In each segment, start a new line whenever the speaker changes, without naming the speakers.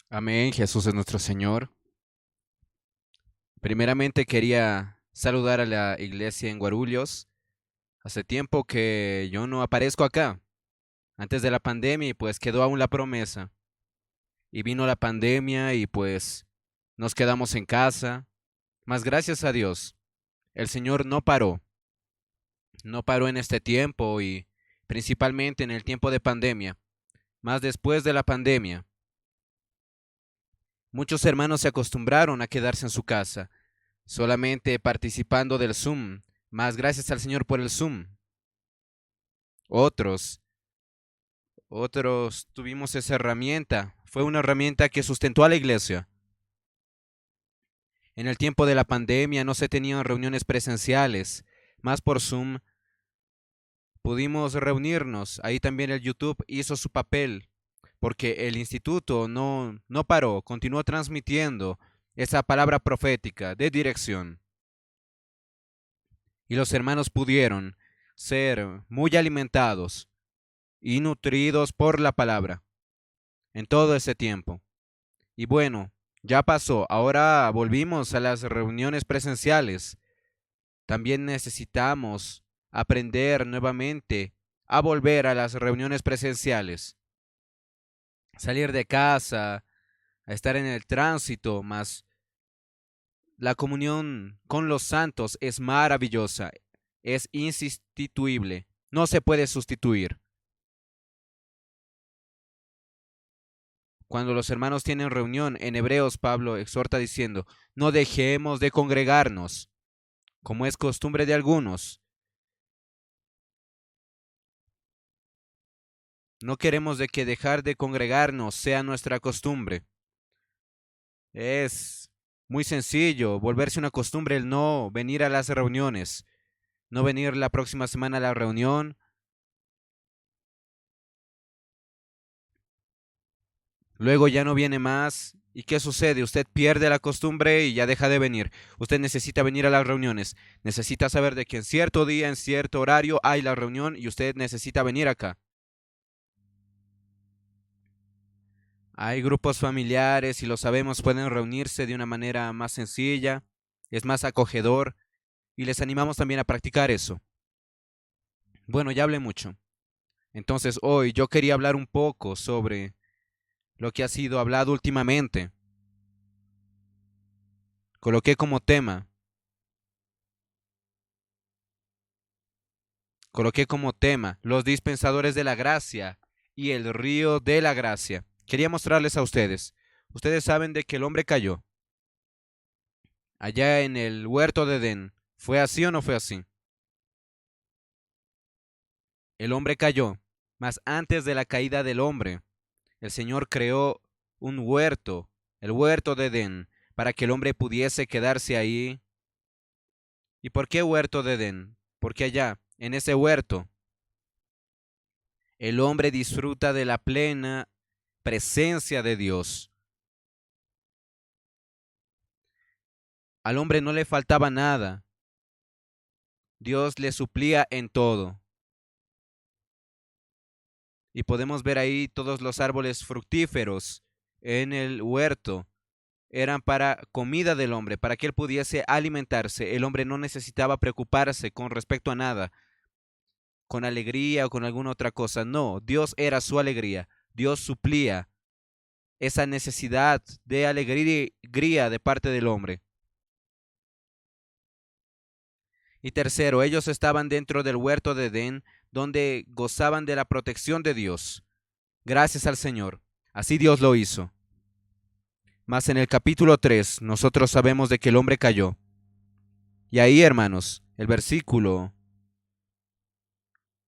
Amén, Jesús es nuestro Señor. Primeramente quería saludar a la iglesia en Guarulhos. Hace tiempo que yo no aparezco acá, antes de la pandemia, y pues quedó aún la promesa. Y vino la pandemia y pues nos quedamos en casa. Mas gracias a Dios, el Señor no paró en este tiempo y principalmente en el tiempo de pandemia. Más después de la pandemia, muchos hermanos se acostumbraron a quedarse en su casa solamente participando del Zoom, más gracias al Señor por el Zoom. Otros, otros tuvimos esa herramienta. Fue una herramienta que sustentó a la iglesia. En el tiempo de la pandemia no se tenían reuniones presenciales, más por Zoom pudimos reunirnos. Ahí también el YouTube hizo su papel, porque el instituto no paró, continuó transmitiendo esa palabra profética de dirección. Y los hermanos pudieron ser muy alimentados y nutridos por la palabra en todo ese tiempo. Y bueno, ya pasó, ahora volvimos a las reuniones presenciales. También necesitamos aprender nuevamente a volver a las reuniones presenciales, salir de casa, a estar en el tránsito, más la comunión con los santos es maravillosa, es insustituible, no se puede sustituir. Cuando los hermanos tienen reunión, en Hebreos Pablo exhorta diciendo, no dejemos de congregarnos, como es costumbre de algunos. No queremos de que dejar de congregarnos sea nuestra costumbre. Es muy sencillo, volverse una costumbre el no venir a las reuniones, no venir la próxima semana a la reunión. Luego ya no viene más. ¿Y qué sucede? Usted pierde la costumbre y ya deja de venir. Usted necesita venir a las reuniones. Necesita saber de que en cierto día, en cierto horario hay la reunión y usted necesita venir acá. Hay grupos familiares y lo sabemos, pueden reunirse de una manera más sencilla, es más acogedor y les animamos también a practicar eso. Bueno, ya hablé mucho. Entonces hoy yo quería hablar un poco sobre lo que ha sido hablado últimamente. Coloqué como tema Coloqué como tema los dispensadores de la gracia y el río de la gracia. Quería mostrarles a ustedes. Ustedes saben de que el hombre cayó allá en el huerto de Edén. ¿Fue así o no fue así? El hombre cayó, mas antes de la caída del hombre, el Señor creó un huerto, el huerto de Edén, para que el hombre pudiese quedarse ahí. ¿Y por qué huerto de Edén? Porque allá, en ese huerto, el hombre disfruta de la plena presencia de Dios. Al hombre no le faltaba nada. Dios le suplía en todo. Y podemos ver ahí todos los árboles fructíferos en el huerto. Eran para comida del hombre, para que él pudiese alimentarse. El hombre no necesitaba preocuparse con respecto a nada, con alegría o con alguna otra cosa. No, Dios era su alegría. Dios suplía esa necesidad de alegría de parte del hombre. Y tercero, ellos estaban dentro del huerto de Edén, donde gozaban de la protección de Dios. Gracias al Señor. Así Dios lo hizo. Mas en el capítulo 3 nosotros sabemos de que el hombre cayó. Y ahí, hermanos, el versículo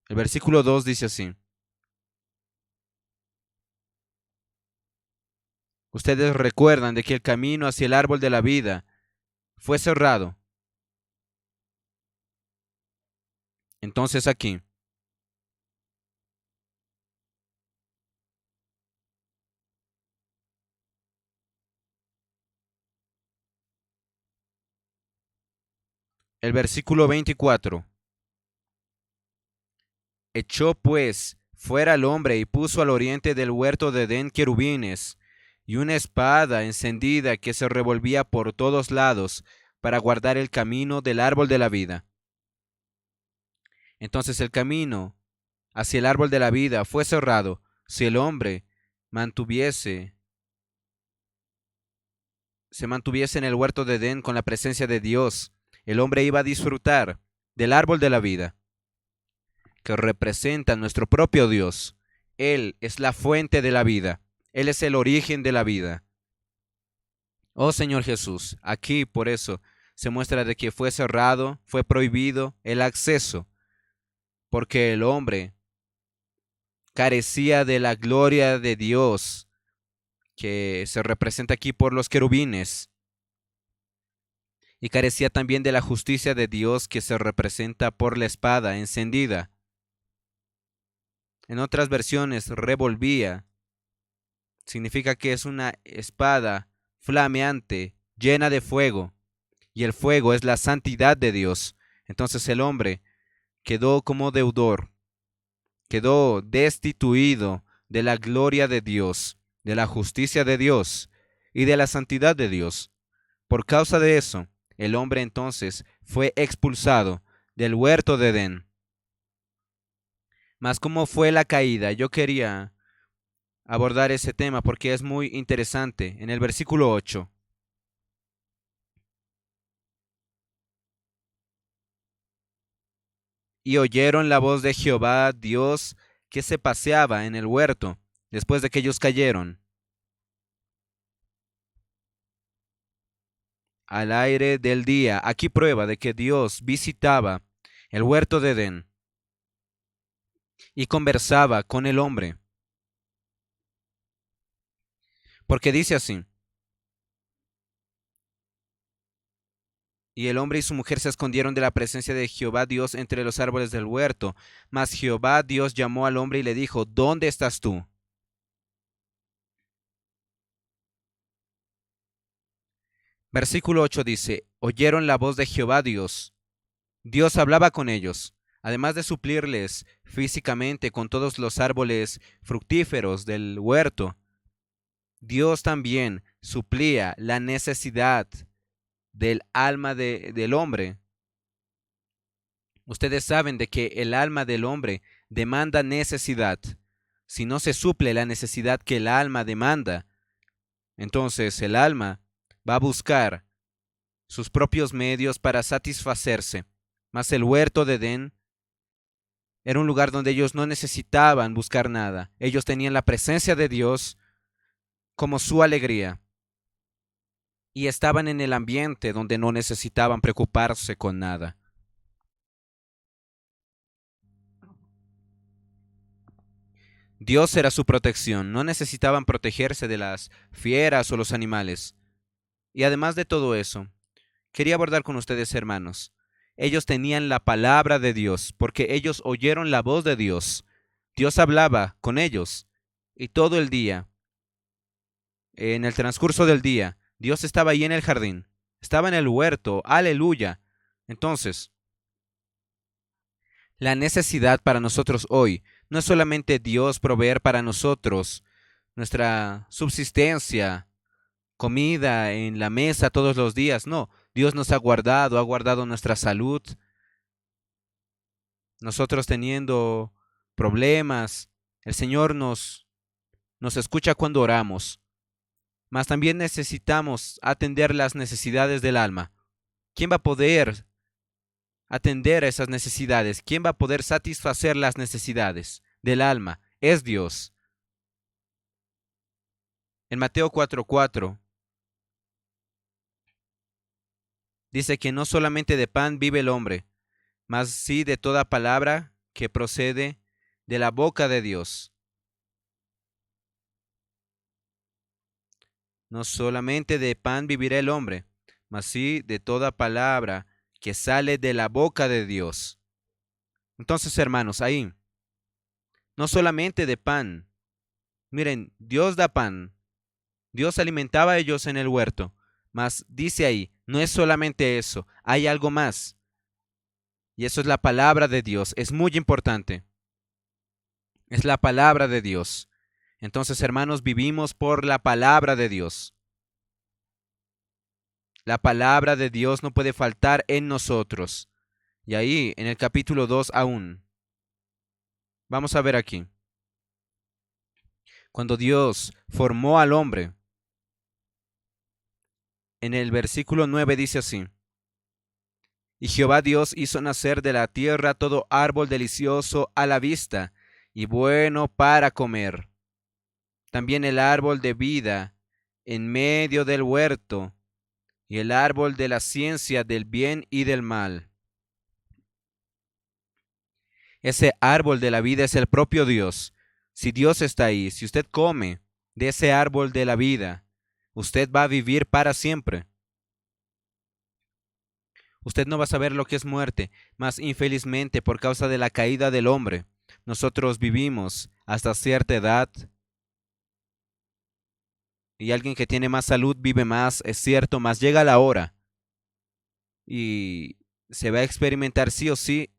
2 dice así. Ustedes recuerdan de que el camino hacia el árbol de la vida fue cerrado. Entonces aquí, el versículo 24. Echó pues fuera al hombre y puso al oriente del huerto de Edén querubines y una espada encendida que se revolvía por todos lados para guardar el camino del árbol de la vida. Entonces el camino hacia el árbol de la vida fue cerrado si el hombre mantuviese se mantuviese en el huerto de Edén con la presencia de Dios. El hombre iba a disfrutar del árbol de la vida, que representa a nuestro propio Dios. Él es la fuente de la vida. Él es el origen de la vida. Oh Señor Jesús, aquí por eso se muestra de que fue cerrado, fue prohibido el acceso, porque el hombre carecía de la gloria de Dios, que se representa aquí por los querubines, y carecía también de la justicia de Dios, que se representa por la espada encendida. En otras versiones, revolvía, significa que es una espada flameante, llena de fuego, y el fuego es la santidad de Dios. Entonces el hombre quedó como deudor, quedó destituido de la gloria de Dios, de la justicia de Dios y de la santidad de Dios. Por causa de eso, el hombre entonces fue expulsado del huerto de Edén. Mas cómo fue la caída, yo quería abordar ese tema porque es muy interesante. En el versículo 8. Y oyeron la voz de Jehová Dios que se paseaba en el huerto después de que ellos cayeron, al aire del día. Aquí prueba de que Dios visitaba el huerto de Edén y conversaba con el hombre. Porque dice así: y el hombre y su mujer se escondieron de la presencia de Jehová Dios entre los árboles del huerto. Mas Jehová Dios llamó al hombre y le dijo: ¿Dónde estás tú? Versículo 8 dice: oyeron la voz de Jehová Dios. Dios hablaba con ellos, además de suplirles físicamente con todos los árboles fructíferos del huerto. Dios también suplía la necesidad del alma del hombre. Ustedes saben de que el alma del hombre demanda necesidad. Si no se suple la necesidad que el alma demanda, entonces el alma va a buscar sus propios medios para satisfacerse. Mas el huerto de Edén era un lugar donde ellos no necesitaban buscar nada. Ellos tenían la presencia de Dios como su alegría. Y estaban en el ambiente donde no necesitaban preocuparse con nada. Dios era su protección, no necesitaban protegerse de las fieras o los animales. Y además de todo eso, quería abordar con ustedes, hermanos, ellos tenían la palabra de Dios, porque ellos oyeron la voz de Dios. Dios hablaba con ellos, y todo el día, en el transcurso del día, Dios estaba ahí en el jardín, estaba en el huerto, aleluya. Entonces, la necesidad para nosotros hoy no es solamente Dios proveer para nosotros nuestra subsistencia, comida en la mesa todos los días. No, Dios nos ha guardado nuestra salud. Nosotros teniendo problemas, el Señor nos escucha cuando oramos. Mas también necesitamos atender las necesidades del alma. ¿Quién va a poder atender a esas necesidades? ¿Quién va a poder satisfacer las necesidades del alma? Es Dios. En Mateo 4:4 dice que no solamente de pan vive el hombre, mas sí de toda palabra que procede de la boca de Dios. No solamente de pan vivirá el hombre, mas sí de toda palabra que sale de la boca de Dios. Entonces, hermanos, ahí, no solamente de pan. Miren, Dios da pan. Dios alimentaba a ellos en el huerto. Mas dice ahí, no es solamente eso, hay algo más. Y eso es la palabra de Dios. Es muy importante. Es la palabra de Dios. Entonces, hermanos, vivimos por la palabra de Dios. La palabra de Dios no puede faltar en nosotros. Y ahí, en el capítulo 2 aún, vamos a ver aquí. Cuando Dios formó al hombre, en el versículo 9 dice así: Y Jehová Dios hizo nacer de la tierra todo árbol delicioso a la vista y bueno para comer. También el árbol de vida en medio del huerto y el árbol de la ciencia del bien y del mal. Ese árbol de la vida es el propio Dios. Si Dios está ahí, si usted come de ese árbol de la vida, usted va a vivir para siempre. Usted no va a saber lo que es muerte, mas infelizmente por causa de la caída del hombre, nosotros vivimos hasta cierta edad y alguien que tiene más salud vive más, es cierto, mas llega la hora y se va a experimentar sí o sí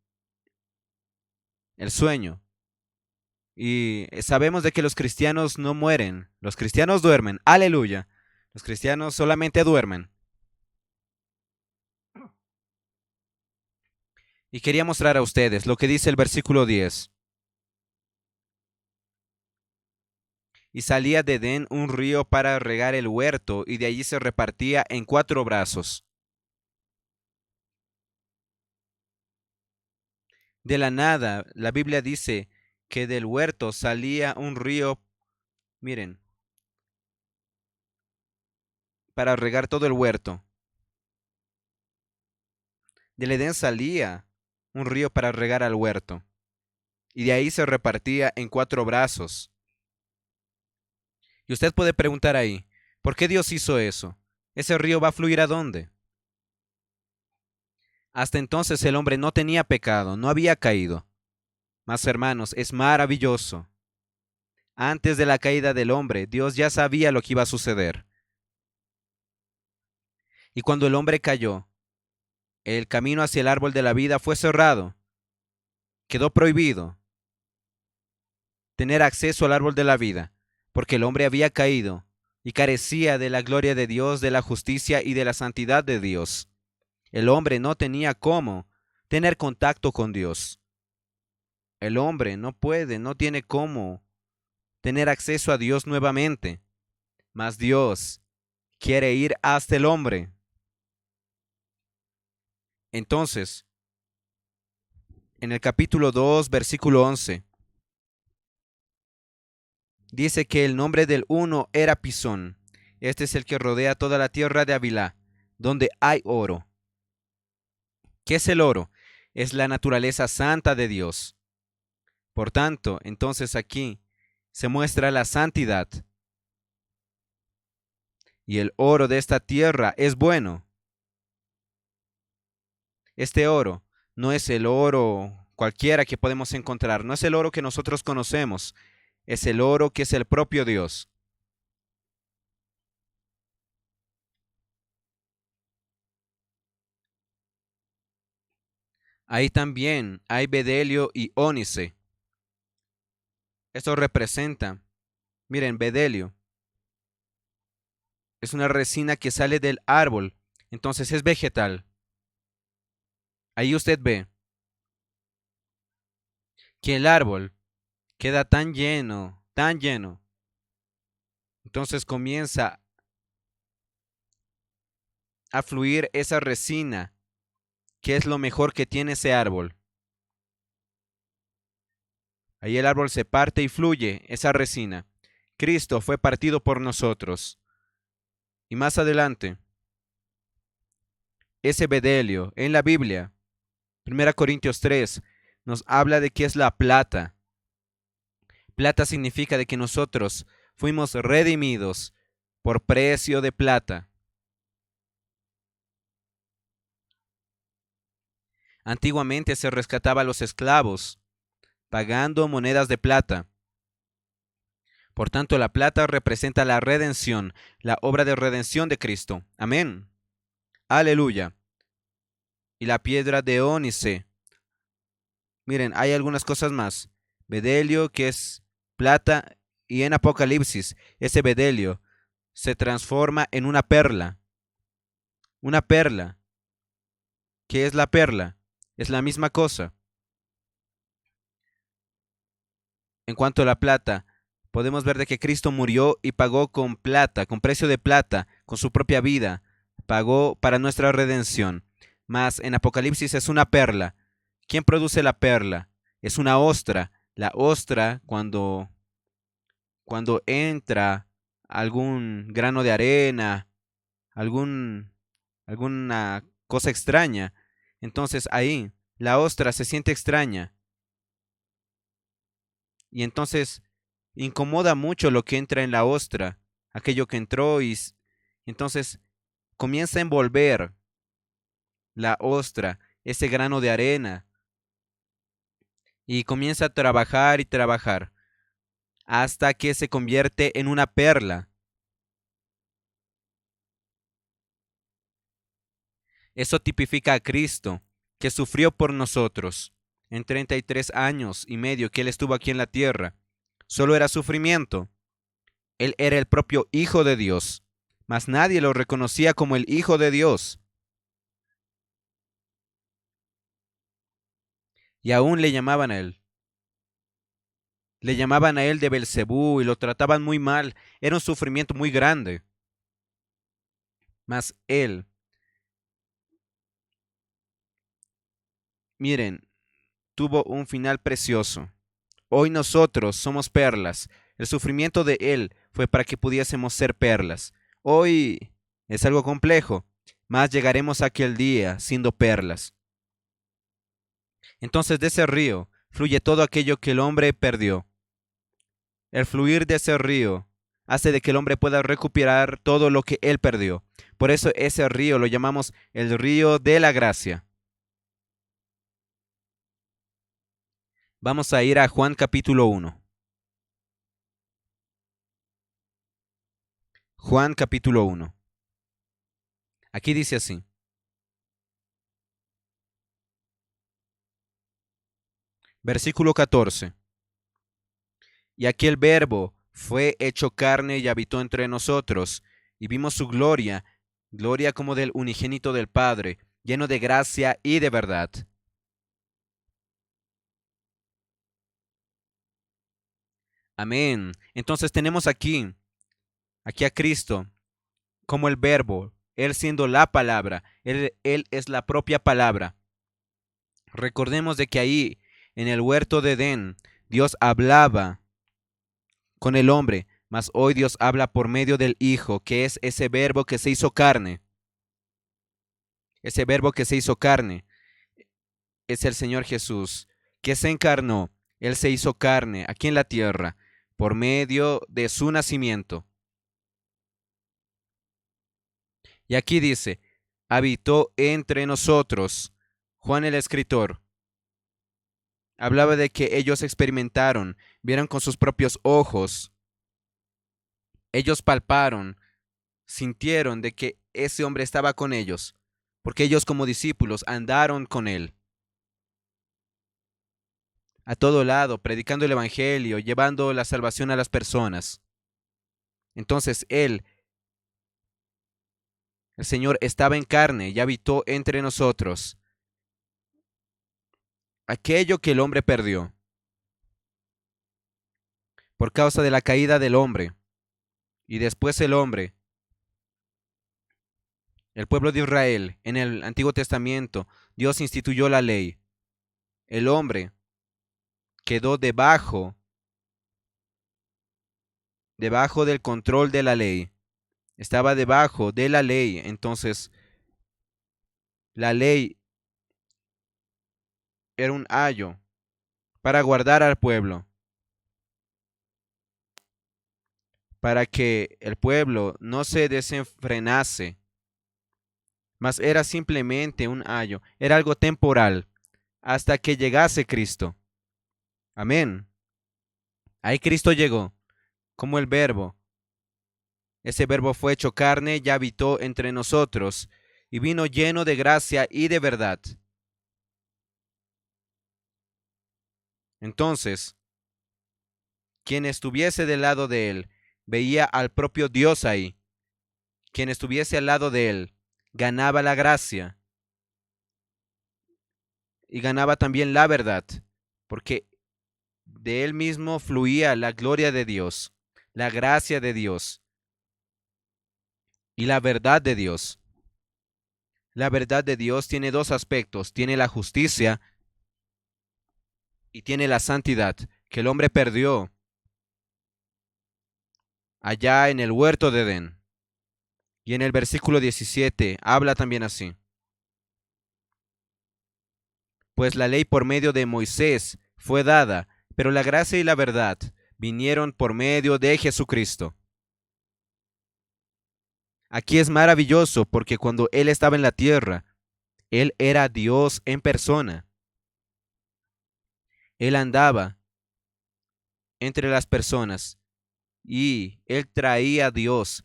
el sueño. Y sabemos de que los cristianos no mueren, los cristianos duermen, aleluya. Los cristianos solamente duermen. Y quería mostrar a ustedes lo que dice el versículo 10. Y salía de Edén un río para regar el huerto, y de allí se repartía en 4 brazos. De la nada, la Biblia dice que del huerto salía un río, miren, para regar todo el huerto. Del Edén salía un río para regar al huerto, y de ahí se repartía en 4 brazos. Y usted puede preguntar ahí, ¿por qué Dios hizo eso? ¿Ese río va a fluir a dónde? Hasta entonces el hombre no tenía pecado, no había caído. Mas hermanos, es maravilloso. Antes de la caída del hombre, Dios ya sabía lo que iba a suceder. Y cuando el hombre cayó, el camino hacia el árbol de la vida fue cerrado. Quedó prohibido tener acceso al árbol de la vida, porque el hombre había caído y carecía de la gloria de Dios, de la justicia y de la santidad de Dios. El hombre no tenía cómo tener contacto con Dios. El hombre no puede, no tiene cómo tener acceso a Dios nuevamente. Mas Dios quiere ir hasta el hombre. Entonces, en el capítulo 2, versículo 11, dice que el nombre del uno era Pisón. Este es el que rodea toda la tierra de Havilá, donde hay oro. ¿Qué es el oro? Es la naturaleza santa de Dios. Por tanto, entonces aquí se muestra la santidad. Y el oro de esta tierra es bueno. Este oro no es el oro cualquiera que podemos encontrar, no es el oro que nosotros conocemos, es el oro que es el propio Dios. Ahí también hay bedelio y ónice. Esto representa, miren, bedelio es una resina que sale del árbol, entonces es vegetal. Ahí usted ve que el árbol queda tan lleno, entonces comienza a fluir esa resina, que es lo mejor que tiene ese árbol. Ahí el árbol se parte y fluye esa resina. Cristo fue partido por nosotros. Y más adelante, ese bedelio en la Biblia, 1 Corintios 3, nos habla de que es la plata. Plata significa de que nosotros fuimos redimidos por precio de plata. Antiguamente se rescataba a los esclavos pagando monedas de plata. Por tanto, la plata representa la redención, la obra de redención de Cristo. Amén. Aleluya. Y la piedra de ónice. Miren, hay algunas cosas más. Bedelio, que es plata, Y en Apocalipsis, ese bedelio se transforma en una perla. Una perla. ¿Qué es la perla? Es la misma cosa. En cuanto a la plata, podemos ver de que Cristo murió y pagó con plata, con precio de plata, con su propia vida, pagó para nuestra redención. Mas en Apocalipsis es una perla. ¿Quién produce la perla? Es una ostra. La ostra, cuando entra algún grano de arena, algún, alguna cosa extraña, entonces ahí la ostra se siente extraña y entonces incomoda mucho lo que entra en la ostra, aquello que entró entonces comienza a envolver la ostra, ese grano de arena, y comienza a trabajar y trabajar hasta que se convierte en una perla. Eso tipifica a Cristo, que sufrió por nosotros. En 33 años y medio que Él estuvo aquí en la tierra, solo era sufrimiento. Él era el propio Hijo de Dios, mas nadie lo reconocía como el Hijo de Dios. Y aún le llamaban a Él. Le llamaban a Él de Belcebú y lo trataban muy mal. Era un sufrimiento muy grande. Mas Él, miren, tuvo un final precioso. Hoy nosotros somos perlas. El sufrimiento de Él fue para que pudiésemos ser perlas. Hoy es algo complejo, mas llegaremos a aquel día siendo perlas. Entonces de ese río fluye todo aquello que el hombre perdió. El fluir de ese río hace de que el hombre pueda recuperar todo lo que él perdió. Por eso ese río lo llamamos el río de la gracia. Vamos a ir a Juan capítulo 1. Juan capítulo 1. Aquí dice así. Versículo 14. Y aquel verbo fue hecho carne y habitó entre nosotros, y vimos su gloria, gloria como del unigénito del Padre, lleno de gracia y de verdad. Amén. Entonces tenemos aquí a Cristo como el verbo, Él siendo la palabra, Él es la propia palabra. Recordemos de que ahí, en el huerto de Edén, Dios hablaba con el hombre, mas hoy Dios habla por medio del Hijo, que es ese verbo que se hizo carne. Ese verbo que se hizo carne es el Señor Jesús, que se encarnó. Él se hizo carne aquí en la tierra por medio de su nacimiento. Y aquí dice, habitó entre nosotros. Juan el escritor hablaba de que ellos experimentaron, vieron con sus propios ojos, ellos palparon, sintieron de que ese hombre estaba con ellos, porque ellos como discípulos andaron con él a todo lado, predicando el Evangelio, llevando la salvación a las personas. Entonces él, el Señor, estaba en carne y habitó entre nosotros. Aquello que el hombre perdió por causa de la caída del hombre, y después el hombre, el pueblo de Israel, en el Antiguo Testamento, Dios instituyó la ley. El hombre quedó debajo del control de la ley. Estaba debajo de la ley. Entonces, la ley era un ayo para guardar al pueblo, para que el pueblo no se desenfrenase, mas era simplemente un ayo, era algo temporal, hasta que llegase Cristo. Amén. Ahí Cristo llegó, como el verbo. Ese verbo fue hecho carne y habitó entre nosotros, y vino lleno de gracia y de verdad. Entonces, quien estuviese del lado de él veía al propio Dios ahí. Quien estuviese al lado de él ganaba la gracia y ganaba también la verdad, porque de él mismo fluía la gloria de Dios, la gracia de Dios y la verdad de Dios. La verdad de Dios tiene dos aspectos, tiene la justicia y tiene la santidad, que el hombre perdió allá en el huerto de Edén. Y en el versículo 17 habla también así. Pues la ley por medio de Moisés fue dada, pero la gracia y la verdad vinieron por medio de Jesucristo. Aquí es maravilloso porque cuando Él estaba en la tierra, Él era Dios en persona. Él andaba entre las personas y Él traía a Dios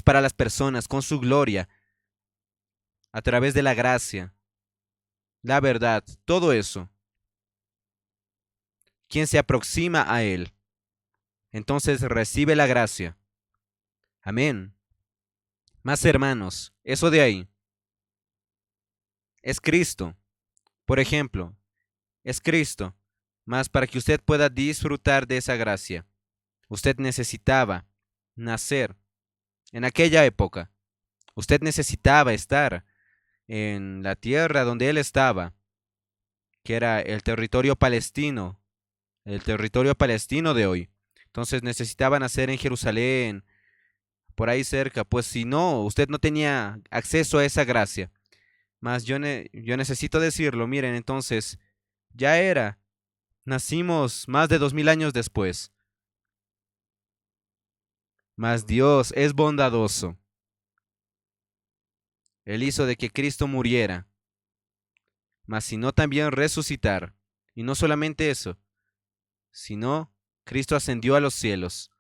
para las personas con su gloria, a través de la gracia, la verdad, todo eso. Quien se aproxima a Él, entonces recibe la gracia. Amén. Más hermanos, eso de ahí es Cristo. Por ejemplo, es Cristo. Mas para que usted pueda disfrutar de esa gracia, usted necesitaba nacer en aquella época. Usted necesitaba estar en la tierra donde él estaba, que era el territorio palestino de hoy. Entonces necesitaba nacer en Jerusalén, por ahí cerca, pues si no, usted no tenía acceso a esa gracia. Mas yo necesito decirlo, miren, entonces, ya era, nacimos más de 2000 años después. Mas Dios es bondadoso. Él hizo de que Cristo muriera, mas sino también resucitar. Y no solamente eso, sino Cristo ascendió a los cielos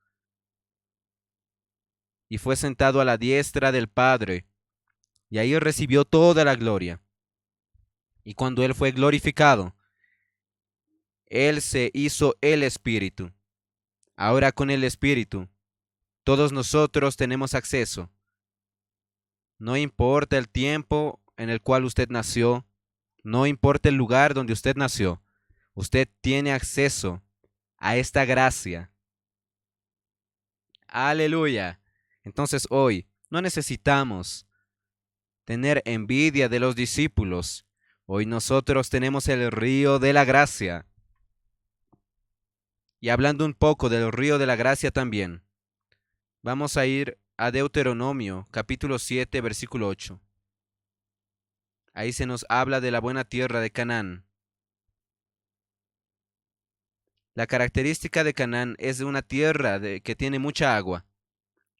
y fue sentado a la diestra del Padre, y ahí recibió toda la gloria. Y cuando Él fue glorificado, Él se hizo el Espíritu. Ahora con el Espíritu, todos nosotros tenemos acceso. No importa el tiempo en el cual usted nació, no importa el lugar donde usted nació, usted tiene acceso a esta gracia. Aleluya. Entonces hoy no necesitamos tener envidia de los discípulos. Hoy nosotros tenemos el río de la gracia. Y hablando un poco del río de la gracia también, vamos a ir a Deuteronomio capítulo 7 versículo 8. Ahí se nos habla de la buena tierra de Canaán. La característica de Canaán es de una tierra que tiene mucha agua.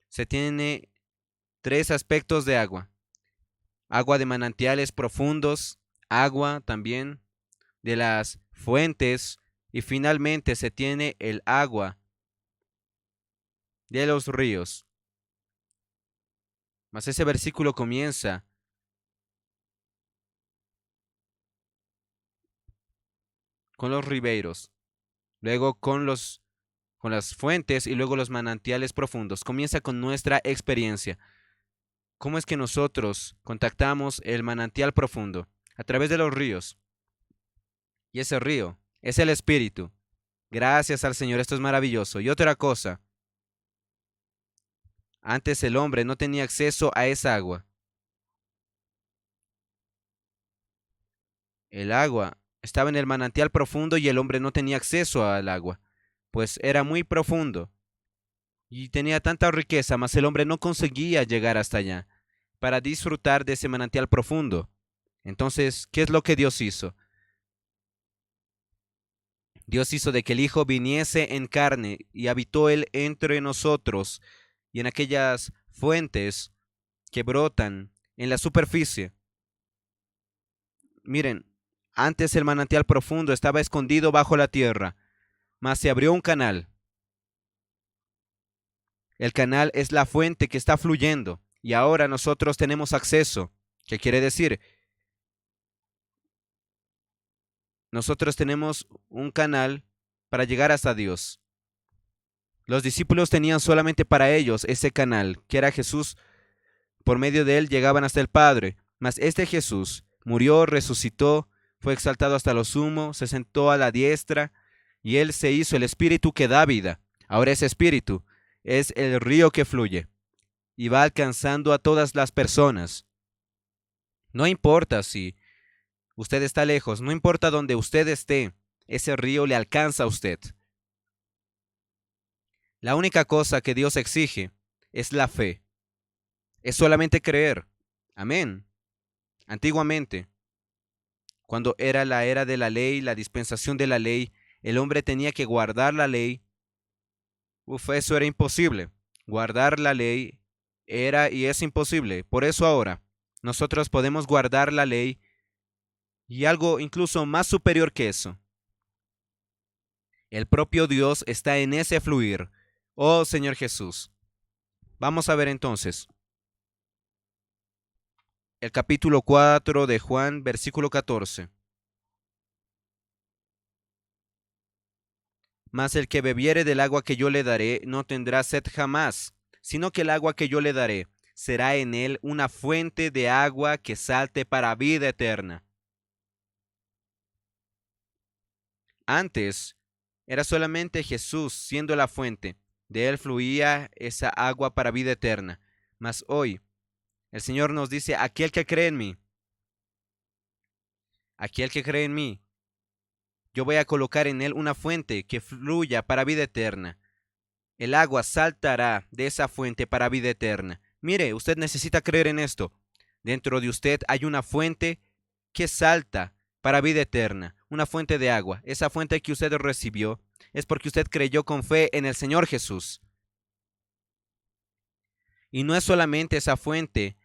Se tiene tres aspectos de agua. Agua de manantiales profundos, agua también de las fuentes y finalmente se tiene el agua de los ríos. Mas ese versículo comienza con los riberos, luego con las fuentes y luego los manantiales profundos. Comienza con nuestra experiencia. ¿Cómo es que nosotros contactamos el manantial profundo? A través de los ríos. Y ese río es el Espíritu. Gracias al Señor, esto es maravilloso. Y otra cosa, antes el hombre no tenía acceso a esa agua. El agua estaba en el manantial profundo y el hombre no tenía acceso al agua, pues era muy profundo y tenía tanta riqueza, mas el hombre no conseguía llegar hasta allá para disfrutar de ese manantial profundo. Entonces, ¿qué es lo que Dios hizo? Dios hizo de que el Hijo viniese en carne y habitó Él entre nosotros y en aquellas fuentes que brotan en la superficie. Miren, antes el manantial profundo estaba escondido bajo la tierra, mas se abrió un canal. El canal es la fuente que está fluyendo y ahora nosotros tenemos acceso. ¿Qué quiere decir? Nosotros tenemos un canal para llegar hasta Dios. Los discípulos tenían solamente para ellos ese canal, que era Jesús. Por medio de él llegaban hasta el Padre. Mas este Jesús murió, resucitó, fue exaltado hasta lo sumo, se sentó a la diestra, y él se hizo el Espíritu que da vida. Ahora ese Espíritu es el río que fluye y va alcanzando a todas las personas. No importa si usted está lejos, no importa donde usted esté, ese río le alcanza a usted. La única cosa que Dios exige es la fe. Es solamente creer. Amén. Antiguamente, cuando era la era de la ley, la dispensación de la ley, el hombre tenía que guardar la ley. Eso era imposible. Guardar la ley era y es imposible. Por eso ahora nosotros podemos guardar la ley y algo incluso más superior que eso. El propio Dios está en ese fluir. Oh Señor Jesús. Vamos a ver entonces el capítulo 4 de Juan, versículo 14. Mas el que bebiere del agua que yo le daré no tendrá sed jamás, sino que el agua que yo le daré será en él una fuente de agua que salte para vida eterna. Antes era solamente Jesús siendo la fuente, de él fluía esa agua para vida eterna. Mas hoy el Señor nos dice, aquel que cree en mí, aquel que cree en mí, yo voy a colocar en él una fuente que fluya para vida eterna. El agua saltará de esa fuente para vida eterna. Mire, usted necesita creer en esto. Dentro de usted hay una fuente que salta para vida eterna, una fuente de agua. Esa fuente que usted recibió es porque usted creyó con fe en el Señor Jesús. Y no es solamente esa fuente,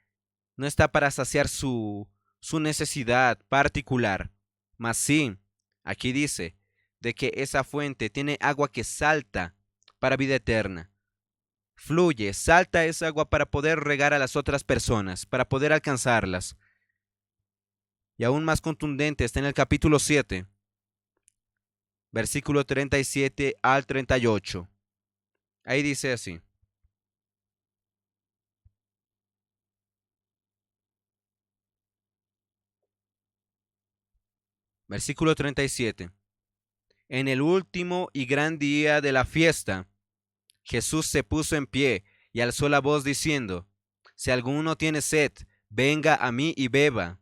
no está para saciar su necesidad particular, mas sí, aquí dice, de que esa fuente tiene agua que salta para vida eterna. Fluye, salta esa agua para poder regar a las otras personas, para poder alcanzarlas. Y aún más contundente está en el capítulo 7, versículo 37 al 38. Ahí dice así. Versículo 37. En el último y gran día de la fiesta, Jesús se puso en pie y alzó la voz diciendo, si alguno tiene sed, venga a mí y beba.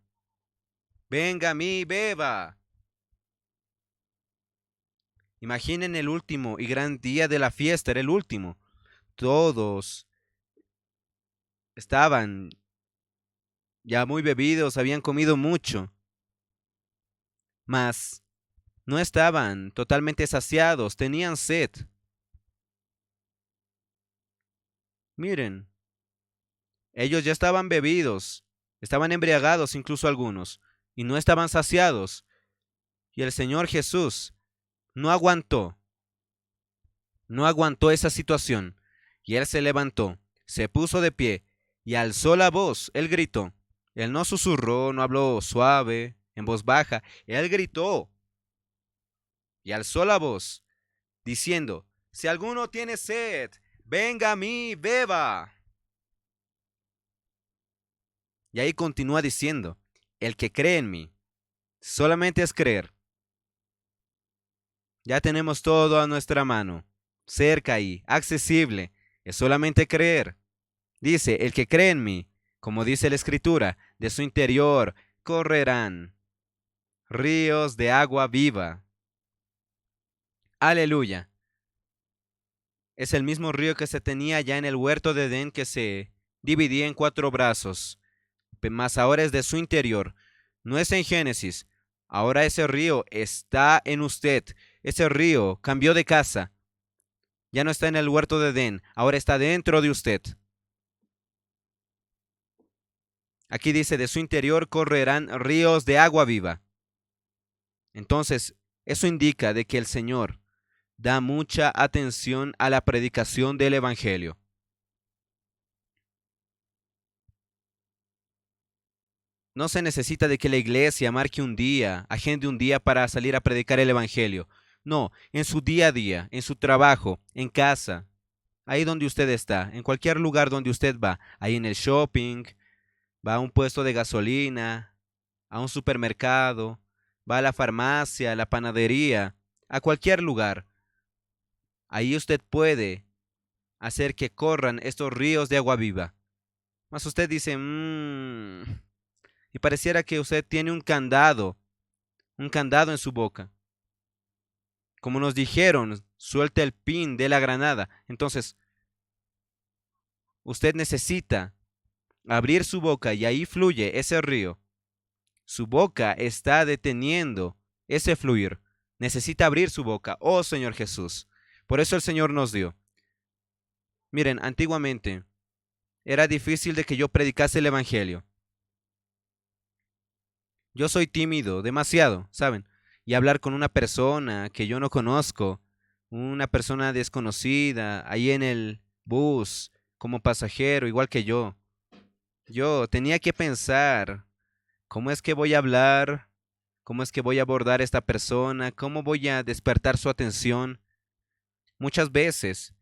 Venga a mí y beba. Imaginen el último y gran día de la fiesta, era el último. Todos estaban ya muy bebidos, habían comido mucho, mas no estaban totalmente saciados, tenían sed. Miren, ellos ya estaban bebidos, estaban embriagados incluso algunos, y no estaban saciados. Y el Señor Jesús no aguantó, no aguantó esa situación, y él se levantó, se puso de pie, y alzó la voz, él gritó. Él no susurró, no habló suave, en voz baja, él gritó y alzó la voz, diciendo, si alguno tiene sed, venga a mí, beba. Y ahí continúa diciendo, el que cree en mí, solamente es creer. Ya tenemos todo a nuestra mano, cerca y accesible, es solamente creer. Dice, el que cree en mí, como dice la Escritura, de su interior correrán ríos de agua viva. Aleluya. Es el mismo río que se tenía ya en el huerto de Edén que se dividía en 4 brazos, mas ahora es de su interior. No es en Génesis. Ahora ese río está en usted. Ese río cambió de casa. Ya no está en el huerto de Edén, ahora está dentro de usted. Aquí dice, de su interior correrán ríos de agua viva. Entonces, eso indica de que el Señor da mucha atención a la predicación del Evangelio. No se necesita de que la iglesia marque un día, agende un día para salir a predicar el Evangelio. No, en su día a día, en su trabajo, en casa, ahí donde usted está, en cualquier lugar donde usted va, ahí en el shopping, va a un puesto de gasolina, a un supermercado, va a la farmacia, a la panadería, a cualquier lugar. Ahí usted puede hacer que corran estos ríos de agua viva. Mas usted dice, y pareciera que usted tiene un candado en su boca. Como nos dijeron, suelte el pin de la granada. Entonces, usted necesita abrir su boca y ahí fluye ese río. Su boca está deteniendo ese fluir. Necesita abrir su boca. Oh Señor Jesús. Por eso el Señor nos dio. Miren, antiguamente era difícil de que yo predicase el Evangelio. Yo soy tímido, demasiado, ¿saben? Y hablar con una persona que yo no conozco, una persona desconocida, ahí en el bus, como pasajero, igual que yo tenía que pensar, ¿cómo es que voy a hablar? ¿Cómo es que voy a abordar a esta persona? ¿Cómo voy a despertar su atención? Muchas veces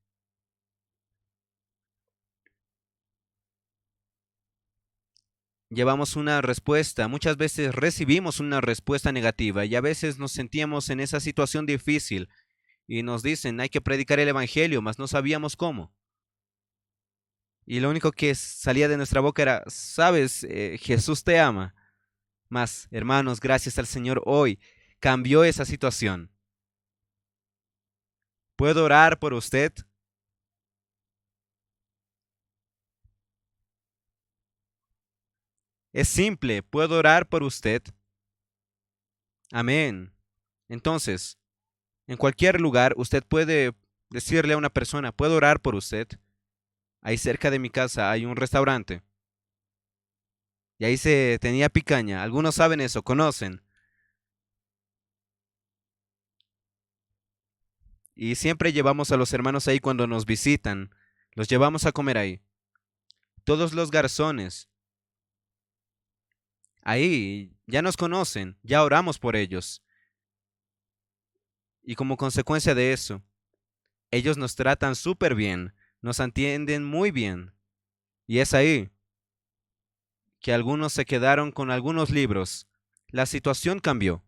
llevamos una respuesta, muchas veces recibimos una respuesta negativa y a veces nos sentíamos en esa situación difícil y nos dicen hay que predicar el evangelio, mas no sabíamos cómo. Y lo único que salía de nuestra boca era, sabes, Jesús te ama. Mas, hermanos, gracias al Señor hoy cambió esa situación. ¿Puedo orar por usted? Es simple, ¿puedo orar por usted? Amén. Entonces, en cualquier lugar usted puede decirle a una persona, ¿puedo orar por usted? Ahí cerca de mi casa hay un restaurante. Y ahí se tenía picaña. Algunos saben eso, conocen. Y siempre llevamos a los hermanos ahí cuando nos visitan. Los llevamos a comer ahí. Todos los garzones ahí ya nos conocen, ya oramos por ellos. Y como consecuencia de eso, ellos nos tratan súper bien, nos atienden muy bien. Y es ahí que algunos se quedaron con algunos libros. La situación cambió.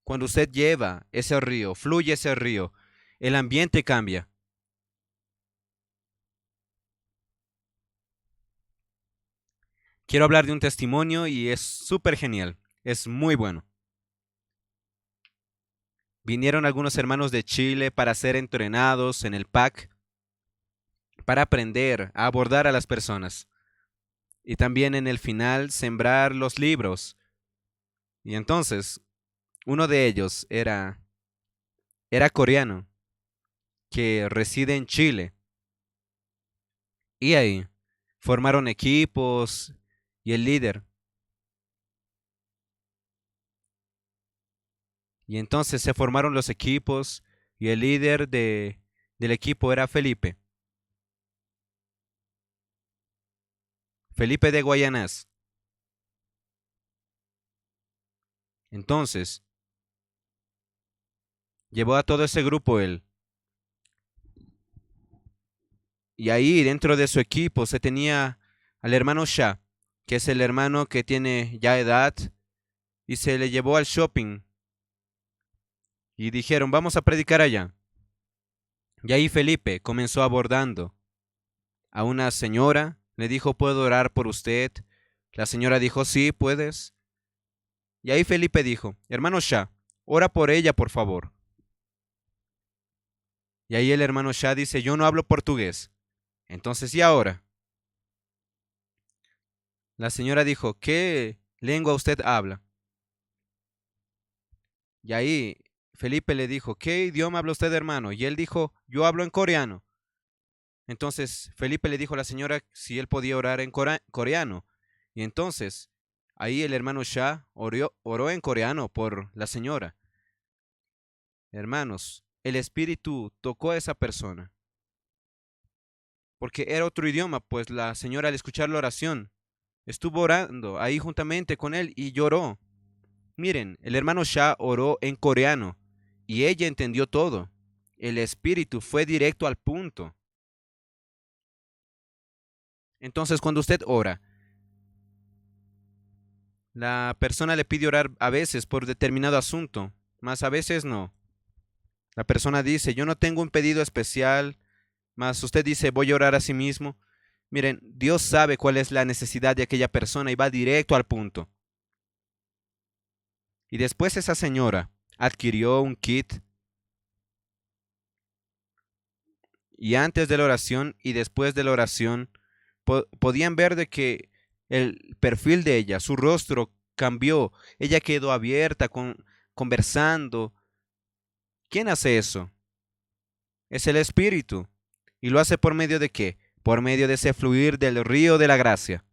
Cuando usted lleva ese río, fluye ese río, el ambiente cambia. Quiero hablar de un testimonio y es súper genial, es muy bueno. Vinieron algunos hermanos de Chile para ser entrenados en el PAC, para aprender a abordar a las personas. Y también en el final sembrar los libros. Y entonces, uno de ellos era coreano, que reside en Chile. Y ahí formaron equipos y el líder. Y entonces se formaron los equipos y el líder del equipo era Felipe. Felipe de Guayanás. Entonces, llevó a todo ese grupo él. Y ahí dentro de su equipo se tenía al hermano Shah, que es el hermano que tiene ya edad, y se le llevó al shopping. Y dijeron, vamos a predicar allá. Y ahí Felipe comenzó abordando a una señora, le dijo, ¿puedo orar por usted? La señora dijo, sí, puedes. Y ahí Felipe dijo, hermano Shah, ora por ella, por favor. Y ahí el hermano Shah dice, yo no hablo portugués. Entonces, ¿y ahora? La señora dijo, ¿qué lengua usted habla? Y ahí Felipe le dijo, ¿qué idioma habla usted, hermano? Y él dijo, yo hablo en coreano. Entonces Felipe le dijo a la señora si él podía orar en coreano. Y entonces ahí el hermano Shah oró en coreano por la señora. Hermanos, el Espíritu tocó a esa persona. Porque era otro idioma, pues la señora al escuchar la oración estuvo orando ahí juntamente con él y lloró. Miren, el hermano Shah oró en coreano y ella entendió todo. El Espíritu fue directo al punto. Entonces, cuando usted ora, la persona le pide orar a veces por determinado asunto, mas a veces no. La persona dice, yo no tengo un pedido especial, mas usted dice, voy a orar a sí mismo. Miren, Dios sabe cuál es la necesidad de aquella persona y va directo al punto. Y después esa señora adquirió un kit, y antes de la oración y después de la oración podían ver de que el perfil de ella, su rostro cambió. Ella quedó abierta, conversando. ¿Quién hace eso? Es el Espíritu. ¿Y lo hace por medio de qué? Por medio de ese fluir del río de la gracia.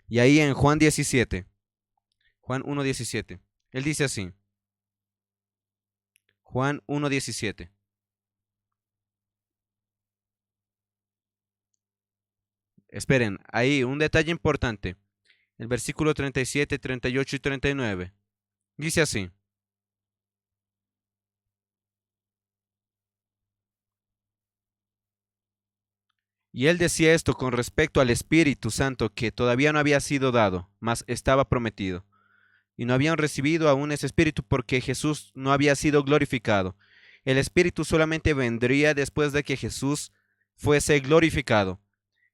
Y ahí en Juan 17, Juan 1:17, él dice así, Juan 1:17. Esperen, ahí un detalle importante. El versículo 37, 38 y 39. Dice así. Y él decía esto con respecto al Espíritu Santo que todavía no había sido dado, mas estaba prometido. Y no habían recibido aún ese Espíritu porque Jesús no había sido glorificado. El Espíritu solamente vendría después de que Jesús fuese glorificado.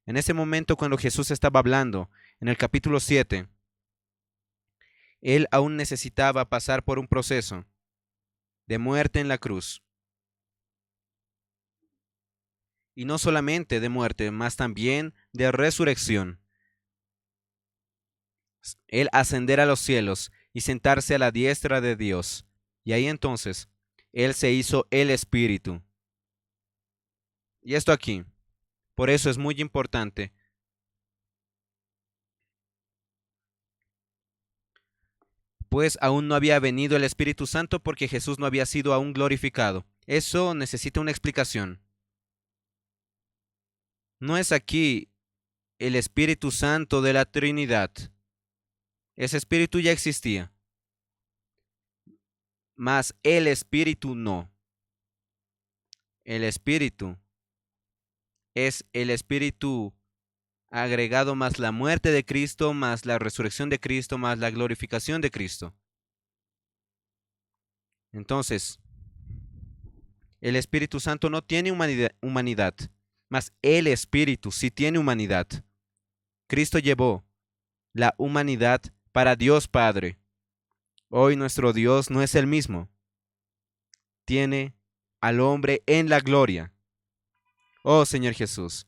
En ese momento cuando Jesús estaba hablando, en el capítulo 7, él aún necesitaba pasar por un proceso de muerte en la cruz. Y no solamente de muerte, mas también de resurrección. Él ascender a los cielos y sentarse a la diestra de Dios. Y ahí entonces, Él se hizo el Espíritu. Y esto aquí, por eso es muy importante. Pues aún no había venido el Espíritu Santo porque Jesús no había sido aún glorificado. Eso necesita una explicación. No es aquí el Espíritu Santo de la Trinidad. Ese Espíritu ya existía. Mas el Espíritu no. El Espíritu es el Espíritu agregado más la muerte de Cristo, más la resurrección de Cristo, más la glorificación de Cristo. Entonces, el Espíritu Santo no tiene humanidad, mas el Espíritu sí tiene humanidad. Cristo llevó la humanidad para Dios Padre. Hoy nuestro Dios no es el mismo. Tiene al hombre en la gloria. Oh Señor Jesús.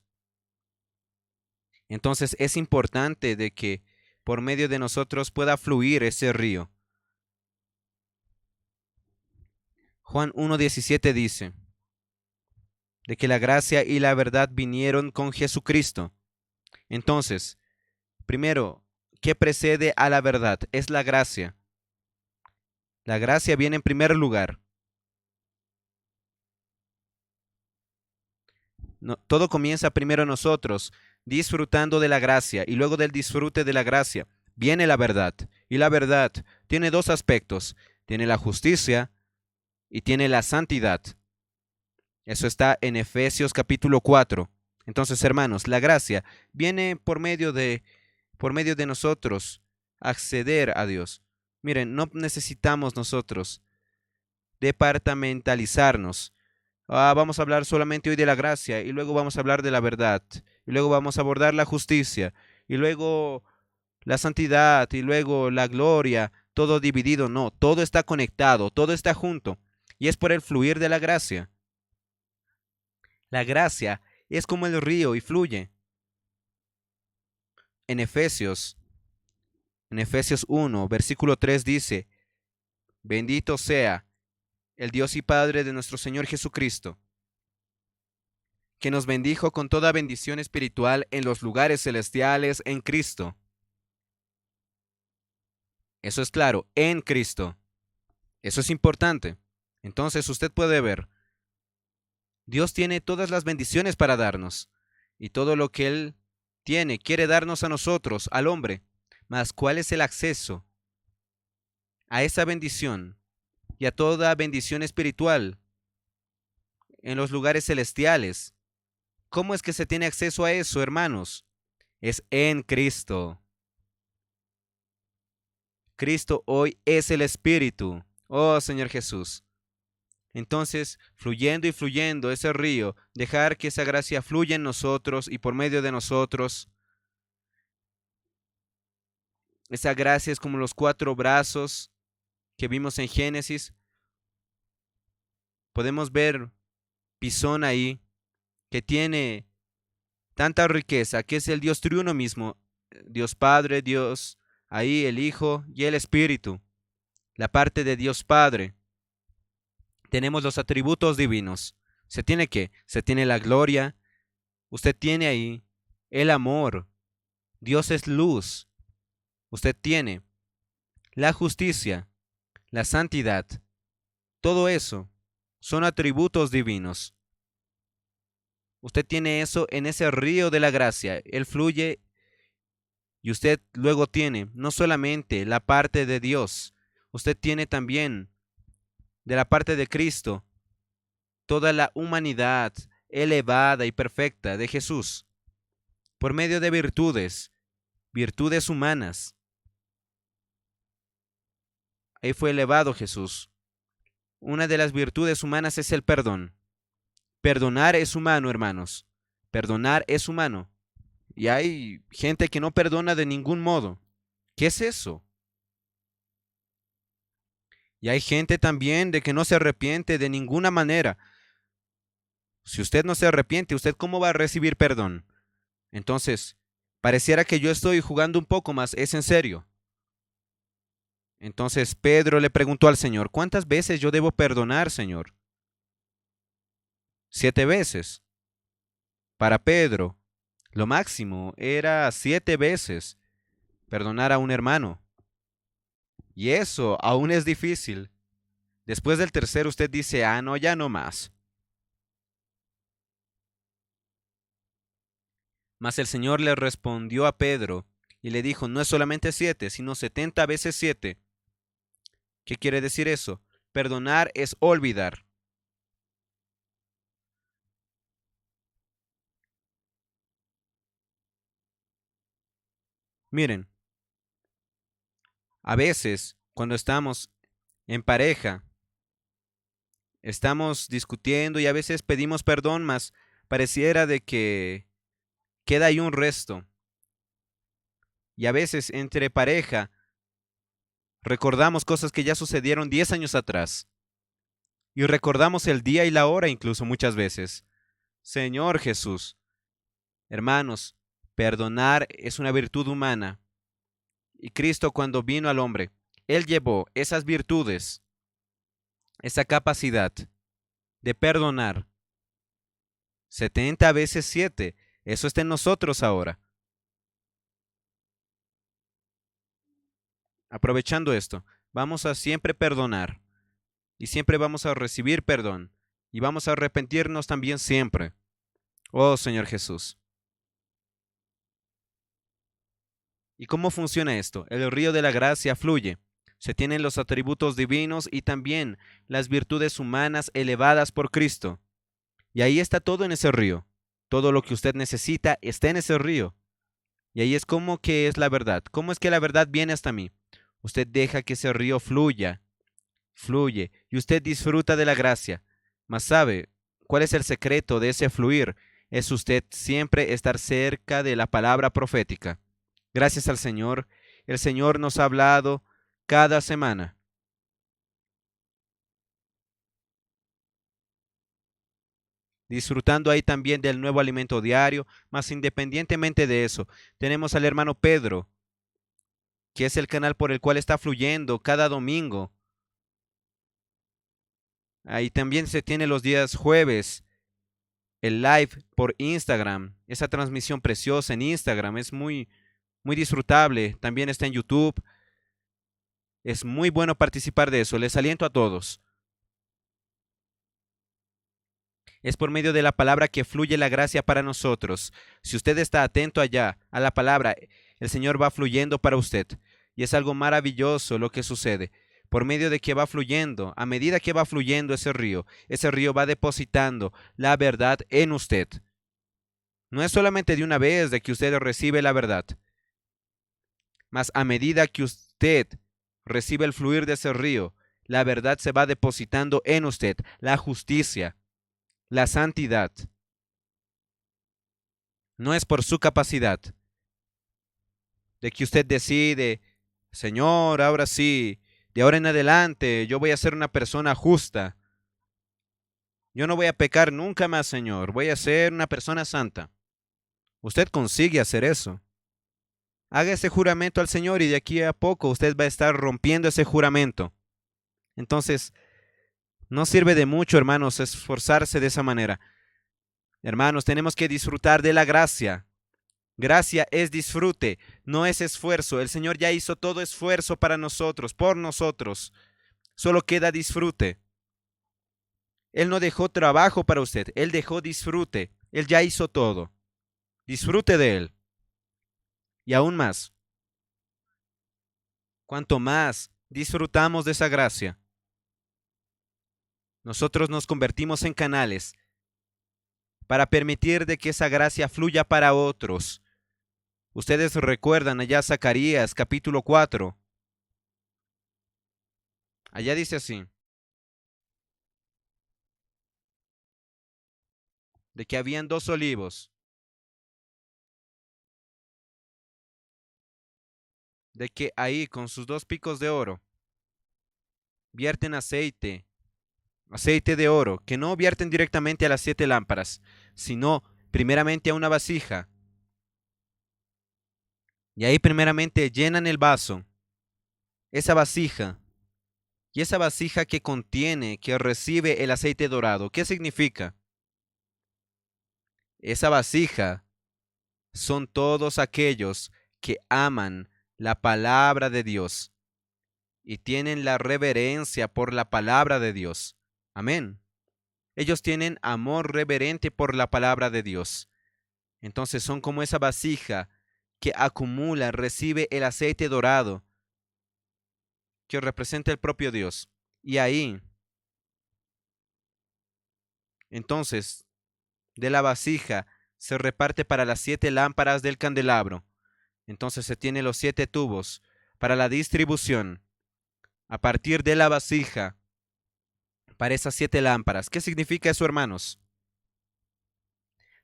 Entonces es importante de que por medio de nosotros pueda fluir ese río. Juan 1:17 dice de que la gracia y la verdad vinieron con Jesucristo. Entonces, primero, ¿qué precede a la verdad? Es la gracia. La gracia viene en primer lugar. No, todo comienza primero nosotros, disfrutando de la gracia, y luego del disfrute de la gracia viene la verdad. Y la verdad tiene dos aspectos. Tiene la justicia y tiene la santidad. Eso está en Efesios capítulo 4. Entonces, hermanos, la gracia viene por medio de nosotros acceder a Dios. Miren, no necesitamos nosotros departamentalizarnos. Vamos a hablar solamente hoy de la gracia y luego vamos a hablar de la verdad y luego vamos a abordar la justicia y luego la santidad y luego la gloria, todo dividido. No, todo está conectado, todo está junto y es por el fluir de la gracia. La gracia es como el río y fluye. En Efesios, en Efesios 1, versículo 3 dice, bendito sea el Dios y Padre de nuestro Señor Jesucristo, que nos bendijo con toda bendición espiritual en los lugares celestiales en Cristo. Eso es claro, en Cristo. Eso es importante. Entonces usted puede ver, Dios tiene todas las bendiciones para darnos y todo lo que Él tiene quiere darnos a nosotros, al hombre. Mas ¿cuál es el acceso? a esa bendición y a toda bendición espiritual en los lugares celestiales. ¿Cómo es que se tiene acceso a eso, hermanos? Es en Cristo. Cristo hoy es el Espíritu. Oh Señor Jesús. Entonces, fluyendo y fluyendo ese río, dejar que esa gracia fluya en nosotros y por medio de nosotros. Esa gracia es como los 4 brazos que vimos en Génesis. Podemos ver Pisón ahí, que tiene tanta riqueza, que es el Dios triuno mismo, Dios Padre, Dios, ahí el Hijo y el Espíritu. La parte de Dios Padre. Tenemos los atributos divinos. Se tiene la gloria. Usted tiene ahí el amor. Dios es luz. Usted tiene la justicia, la santidad. Todo eso son atributos divinos. Usted tiene eso en ese río de la gracia. Él fluye y usted luego tiene no solamente la parte de Dios, usted tiene también de la parte de Cristo toda la humanidad elevada y perfecta de Jesús por medio de virtudes, virtudes humanas. Ahí fue elevado Jesús. Una de las virtudes humanas es el perdón. Perdonar es humano, hermanos. Perdonar es humano. Y hay gente que no perdona de ningún modo. ¿Qué es eso? Y hay gente también de que no se arrepiente de ninguna manera. Si usted no se arrepiente, ¿usted cómo va a recibir perdón? Entonces, pareciera que yo estoy jugando un poco más, ¿es en serio? Entonces Pedro le preguntó al Señor, ¿cuántas veces yo debo perdonar, Señor? 7 veces. Para Pedro, lo máximo era 7 veces perdonar a un hermano. Y eso aún es difícil. Después del tercero usted dice, no, ya no más. Mas el Señor le respondió a Pedro y le dijo, no es solamente 7, sino 70 veces 7. ¿Qué quiere decir eso? Perdonar es olvidar. Miren, a veces cuando estamos en pareja, estamos discutiendo y a veces pedimos perdón, mas pareciera de que queda ahí un resto. Y a veces entre pareja recordamos cosas que ya sucedieron 10 años atrás. Y recordamos el día y la hora incluso muchas veces. Señor Jesús, hermanos, perdonar es una virtud humana. Y Cristo cuando vino al hombre, Él llevó esas virtudes, esa capacidad de perdonar 70 veces 7. Eso está en nosotros ahora. Aprovechando esto, vamos a siempre perdonar y siempre vamos a recibir perdón y vamos a arrepentirnos también siempre. Oh Señor Jesús. ¿Y cómo funciona esto? El río de la gracia fluye. Se tienen los atributos divinos y también las virtudes humanas elevadas por Cristo. Y ahí está todo en ese río. Todo lo que usted necesita está en ese río. Y ahí es como que es la verdad. ¿Cómo es que la verdad viene hasta mí? Usted deja que ese río fluya, fluye, y usted disfruta de la gracia. Mas ¿sabe cuál es el secreto de ese fluir? Es usted siempre estar cerca de la palabra profética. Gracias al Señor, el Señor nos ha hablado cada semana. Disfrutando ahí también del nuevo alimento diario, mas independientemente de eso, tenemos al hermano Pedro, que es el canal por el cual está fluyendo cada domingo. Ahí también se tiene los días jueves, el live por Instagram, esa transmisión preciosa en Instagram, es muy, muy disfrutable. También está en YouTube. Es muy bueno participar de eso. Les aliento a todos. Es por medio de la palabra que fluye la gracia para nosotros. Si usted está atento allá a la palabra, el Señor va fluyendo para usted. Y es algo maravilloso lo que sucede. por medio de que va fluyendo, a medida que va fluyendo ese río va depositando la verdad en usted. No es solamente de una vez de que usted recibe la verdad, mas a medida que usted recibe el fluir de ese río, la verdad se va depositando en usted, la justicia, la santidad. No es por su capacidad de que usted decide, Señor, ahora sí, de ahora en adelante yo voy a ser una persona justa. Yo no voy a pecar nunca más, Señor. Voy a ser una persona santa. Usted consigue hacer eso. Haga ese juramento al Señor y de aquí a poco usted va a estar rompiendo ese juramento. Entonces, no sirve de mucho, hermanos, esforzarse de esa manera. Hermanos, tenemos que disfrutar de la gracia. Gracia es disfrute, no es esfuerzo. El Señor ya hizo todo esfuerzo para nosotros, por nosotros. Solo queda disfrute. Él no dejó trabajo para usted, Él dejó disfrute. Él ya hizo todo. Disfrute de Él. Y aún más, cuanto más disfrutamos de esa gracia, nosotros nos convertimos en canales para permitir de que esa gracia fluya para otros. Ustedes recuerdan allá Zacarías capítulo 4. Allá dice así, de que habían dos olivos, de que ahí con sus dos picos de oro vierten aceite, aceite de oro, que no vierten directamente a las 7 lámparas, sino primeramente a una vasija. Y ahí primeramente llenan el vaso, esa vasija, y esa vasija que contiene, que recibe el aceite dorado. ¿Qué significa? Esa vasija son todos aquellos que aman la palabra de Dios y tienen la reverencia por la palabra de Dios. Amén. Ellos tienen amor reverente por la palabra de Dios. Entonces son como esa vasija que acumula, recibe el aceite dorado que representa el propio Dios. Y ahí, entonces, de la vasija se reparte para las 7 lámparas del candelabro. Entonces se tiene los 7 tubos para la distribución a partir de la vasija para esas 7 lámparas. ¿Qué significa eso, hermanos?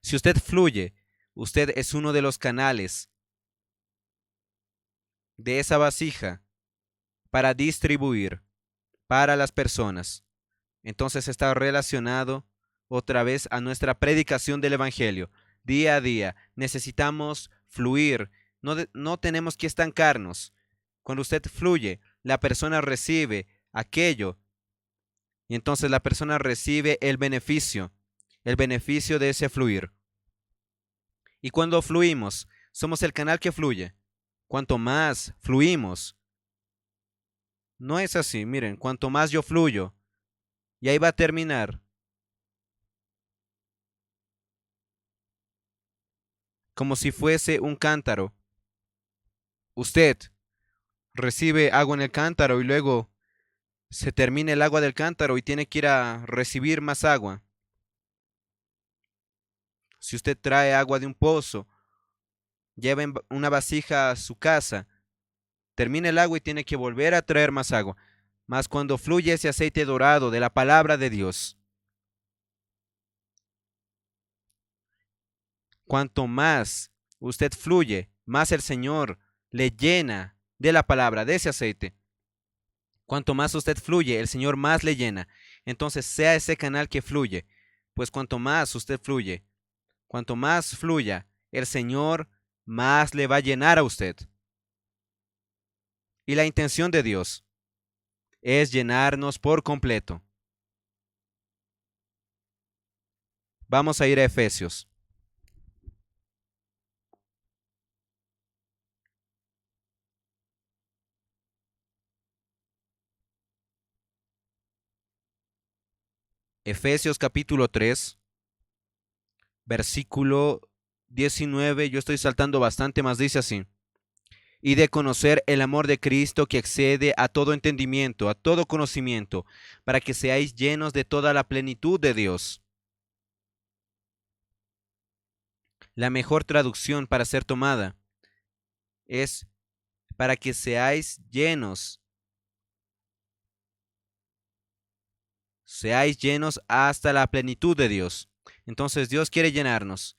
Si usted fluye, usted es uno de los canales de esa vasija para distribuir para las personas. Entonces está relacionado otra vez a nuestra predicación del Evangelio. Día a día necesitamos fluir, no tenemos que estancarnos. Cuando usted fluye, la persona recibe aquello y entonces la persona recibe el beneficio de ese fluir. Y cuando fluimos, somos el canal que fluye. Cuanto más fluimos, no es así, miren, cuanto más yo fluyo, y ahí va a terminar como si fuese un cántaro. Usted recibe agua en el cántaro y luego se termina el agua del cántaro y tiene que ir a recibir más agua. Si usted trae agua de un pozo, lleva en una vasija a su casa, termina el agua y tiene que volver a traer más agua. Mas cuando fluye ese aceite dorado de la palabra de Dios, cuanto más usted fluye, más el Señor le llena de la palabra, de ese aceite. Cuanto más usted fluye, el Señor más le llena. Entonces sea ese canal que fluye, pues cuanto más usted fluye, cuanto más fluya, el Señor más le va a llenar a usted. Y la intención de Dios es llenarnos por completo. Vamos a ir a Efesios. Efesios capítulo 3, versículo 19. Yo estoy saltando bastante, más dice así. y de conocer el amor de Cristo que excede a todo entendimiento, a todo conocimiento, para que seáis llenos de toda la plenitud de Dios. La mejor traducción para ser tomada es para que seáis llenos hasta la plenitud de Dios. Entonces Dios quiere llenarnos.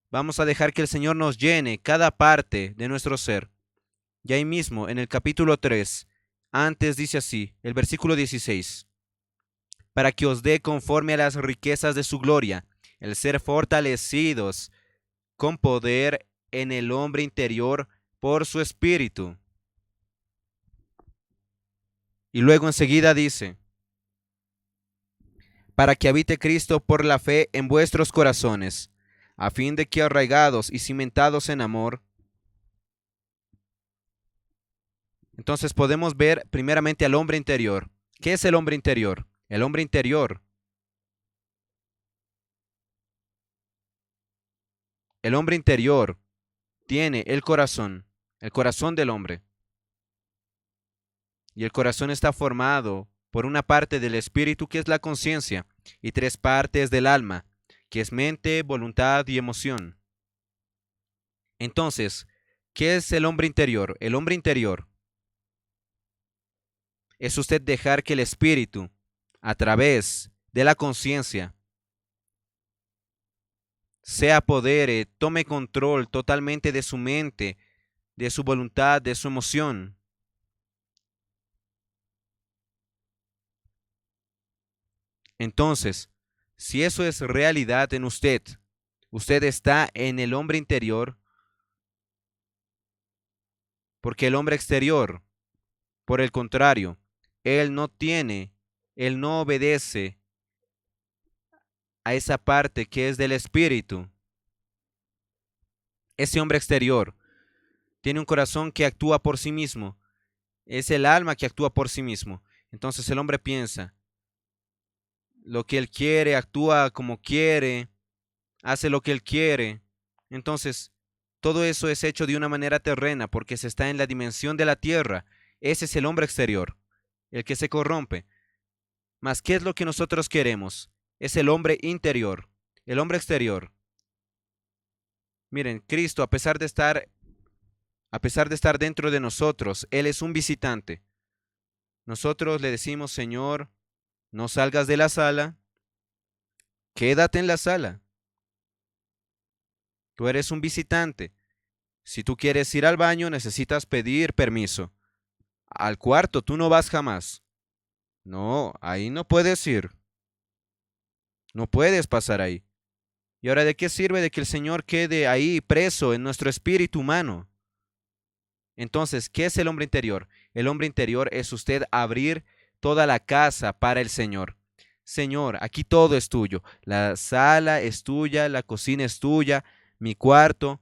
Vamos a dejar que el Señor nos llene cada parte de nuestro ser. Y ahí mismo, en el capítulo 3, antes dice así, el versículo 16, para que os dé conforme a las riquezas de su gloria, el ser fortalecidos con poder en el hombre interior por su espíritu. Y luego enseguida dice, para que habite Cristo por la fe en vuestros corazones, a fin de que arraigados y cimentados en amor. Entonces podemos ver primeramente al hombre interior. ¿Qué es el hombre interior? El hombre interior. El hombre interior tiene el corazón del hombre. Y el corazón está formado por una parte del espíritu que es la conciencia y tres partes del alma, que es mente, voluntad y emoción. Entonces, ¿qué es el hombre interior? El hombre interior es usted dejar que el espíritu, a través de la conciencia, se apodere, tome control totalmente de su mente, de su voluntad, de su emoción. Entonces, si eso es realidad en usted, usted está en el hombre interior, porque el hombre exterior, por el contrario, él él no obedece a esa parte que es del espíritu. Ese hombre exterior tiene un corazón que actúa por sí mismo, es el alma que actúa por sí mismo. Entonces el hombre piensa lo que él quiere, actúa como quiere, hace lo que él quiere. Entonces, todo eso es hecho de una manera terrena porque se está en la dimensión de la tierra. Ese es el hombre exterior, el que se corrompe. Mas, ¿qué es lo que nosotros queremos? Es el hombre interior, el hombre exterior. Miren, Cristo, a pesar de estar dentro de nosotros, Él es un visitante. Nosotros le decimos, Señor, no salgas de la sala, quédate en la sala. Tú eres un visitante. Si tú quieres ir al baño, necesitas pedir permiso. Al cuarto tú no vas jamás. No, ahí no puedes ir. No puedes pasar ahí. ¿Y ahora de qué sirve de que el Señor quede ahí preso en nuestro espíritu humano? Entonces, ¿qué es el hombre interior? El hombre interior es usted abrir toda la casa para el Señor. Señor, aquí todo es tuyo. La sala es tuya, la cocina es tuya, mi cuarto,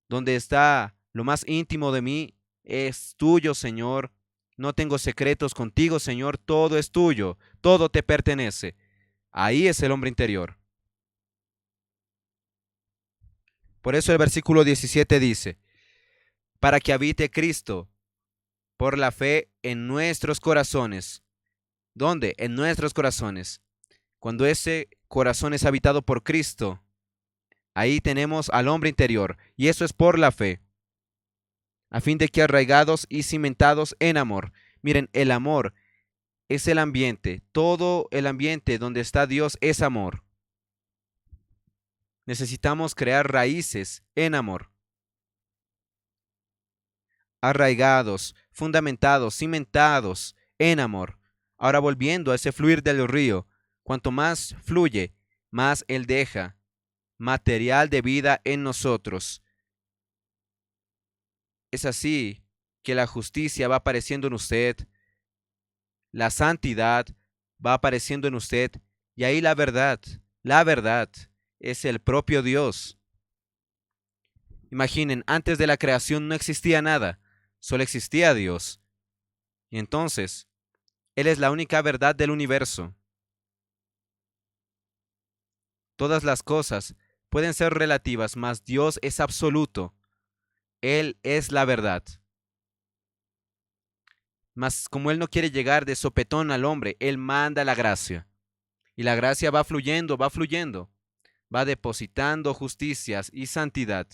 donde está lo más íntimo de mí, es tuyo, Señor. No tengo secretos contigo, Señor. Todo es tuyo, todo te pertenece. Ahí es el hombre interior. Por eso el versículo 17 dice, para que habite Cristo por la fe en nuestros corazones. ¿Dónde? En nuestros corazones. Cuando ese corazón es habitado por Cristo, ahí tenemos al hombre interior, y eso es por la fe, a fin de que arraigados y cimentados en amor. Miren, el amor es el ambiente, todo el ambiente donde está Dios es amor. Necesitamos crear raíces en amor. Arraigados, fundamentados, cimentados en amor. Ahora volviendo a ese fluir del río, cuanto más fluye, más Él deja material de vida en nosotros. Es así que la justicia va apareciendo en usted, la santidad va apareciendo en usted, y ahí la verdad es el propio Dios. Imaginen, antes de la creación no existía nada, solo existía Dios. Y entonces, Él es la única verdad del universo. Todas las cosas pueden ser relativas, mas Dios es absoluto. Él es la verdad. Mas como Él no quiere llegar de sopetón al hombre, Él manda la gracia. Y la gracia va fluyendo, va depositando justicias y santidad.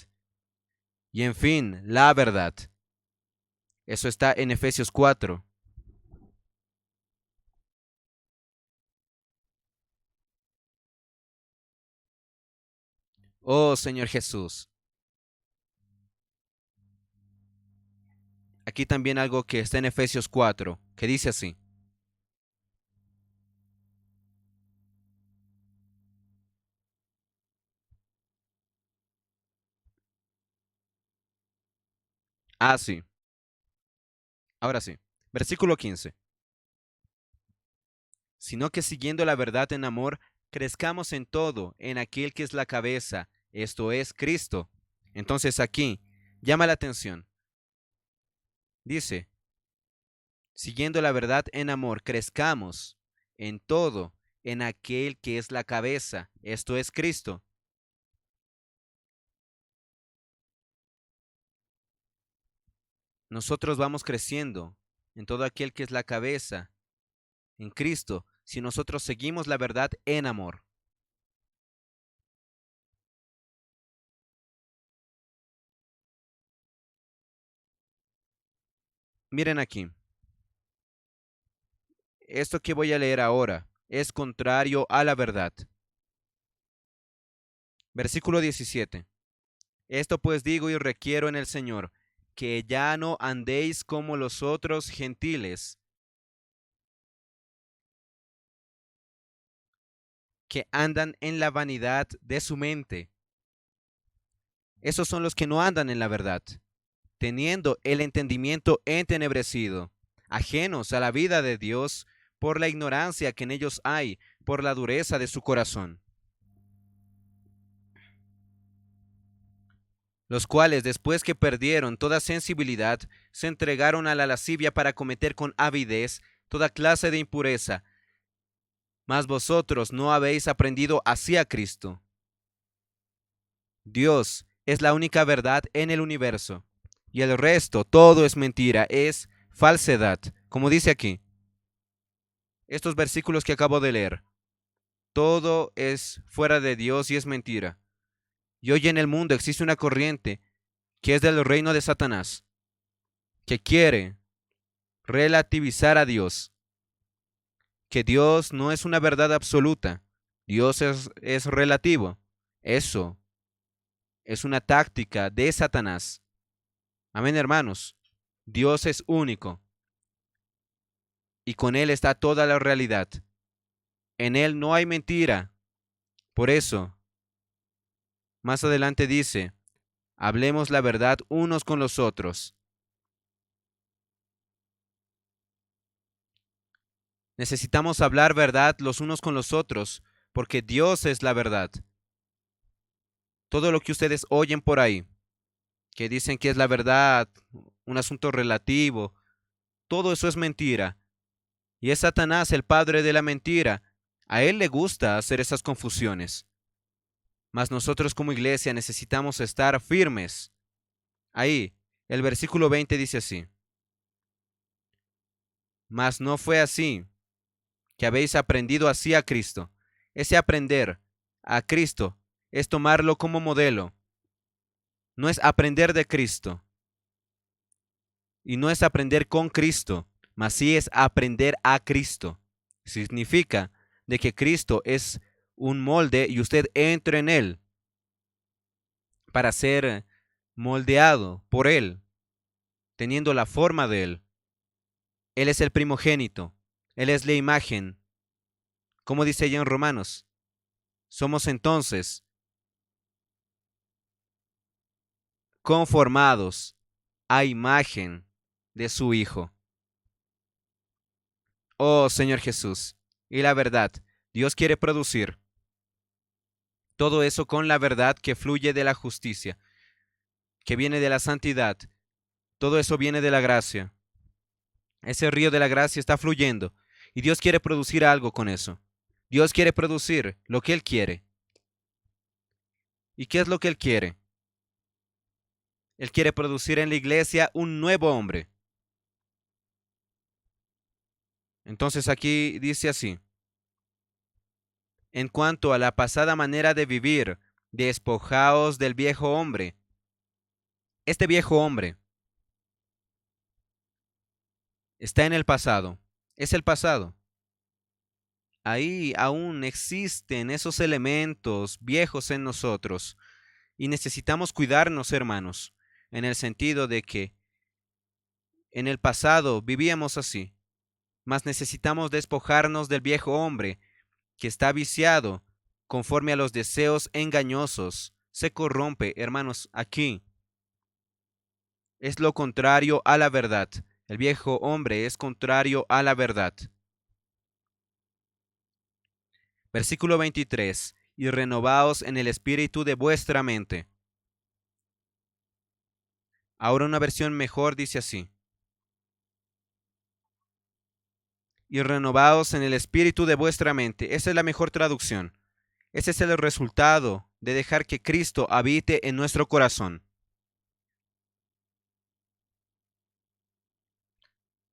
Y en fin, la verdad. Eso está en Efesios 4. Oh Señor Jesús. Aquí también algo que está en Efesios 4, que dice así. Ah, sí. Ahora sí. Versículo 15. Sino que siguiendo la verdad en amor, crezcamos en todo, en aquel que es la cabeza, esto es Cristo. Entonces aquí llama la atención. Dice, siguiendo la verdad en amor, crezcamos en todo, en aquel que es la cabeza, esto es Cristo. Nosotros vamos creciendo en todo aquel que es la cabeza, en Cristo, si nosotros seguimos la verdad en amor. Miren aquí, esto que voy a leer ahora es contrario a la verdad. Versículo 17. Esto pues digo y requiero en el Señor, que ya no andéis como los otros gentiles, que andan en la vanidad de su mente. Esos son los que no andan en la verdad, teniendo el entendimiento entenebrecido, ajenos a la vida de Dios por la ignorancia que en ellos hay, por la dureza de su corazón. Los cuales, después que perdieron toda sensibilidad, se entregaron a la lascivia para cometer con avidez toda clase de impureza. Mas vosotros no habéis aprendido así a Cristo. Dios es la única verdad en el universo, y el resto, todo es mentira, es falsedad, como dice aquí. Estos versículos que acabo de leer, todo es fuera de Dios y es mentira. Y hoy en el mundo existe una corriente que es del reino de Satanás, que quiere relativizar a Dios, que Dios no es una verdad absoluta, Dios es relativo. Eso es una táctica de Satanás. Amén, hermanos. Dios es único y con Él está toda la realidad. En Él no hay mentira. Por eso, más adelante dice, hablemos la verdad unos con los otros. Necesitamos hablar verdad los unos con los otros, porque Dios es la verdad. Todo lo que ustedes oyen por ahí, que dicen que es la verdad, un asunto relativo, todo eso es mentira. Y es Satanás el padre de la mentira. A él le gusta hacer esas confusiones. Mas nosotros como iglesia necesitamos estar firmes. Ahí, el versículo 20 dice así. Mas no fue así, que habéis aprendido así a Cristo. Ese aprender a Cristo es tomarlo como modelo. No es aprender de Cristo y no es aprender con Cristo, mas sí es aprender a Cristo. Significa de que Cristo es un molde y usted entra en él para ser moldeado por él, teniendo la forma de él. Él es el primogénito, él es la imagen. Como dice allá en Romanos, somos entonces conformados a imagen de su Hijo. Oh Señor Jesús, y la verdad, Dios quiere producir todo eso con la verdad que fluye de la justicia, que viene de la santidad. Todo eso viene de la gracia. Ese río de la gracia está fluyendo y Dios quiere producir algo con eso. Dios quiere producir lo que Él quiere. ¿Y qué es lo que Él quiere? Él quiere producir en la iglesia un nuevo hombre. Entonces aquí dice así: en cuanto a la pasada manera de vivir, despojaos del viejo hombre. Este viejo hombre está en el pasado, es el pasado. Ahí aún existen esos elementos viejos en nosotros y necesitamos cuidarnos, hermanos, en el sentido de que en el pasado vivíamos así, mas necesitamos despojarnos del viejo hombre que está viciado conforme a los deseos engañosos. Se corrompe, hermanos, aquí es lo contrario a la verdad. El viejo hombre es contrario a la verdad. Versículo 23. Y renovaos en el espíritu de vuestra mente. Ahora una versión mejor dice así: y renovaos en el espíritu de vuestra mente. Esa es la mejor traducción. Ese es el resultado de dejar que Cristo habite en nuestro corazón.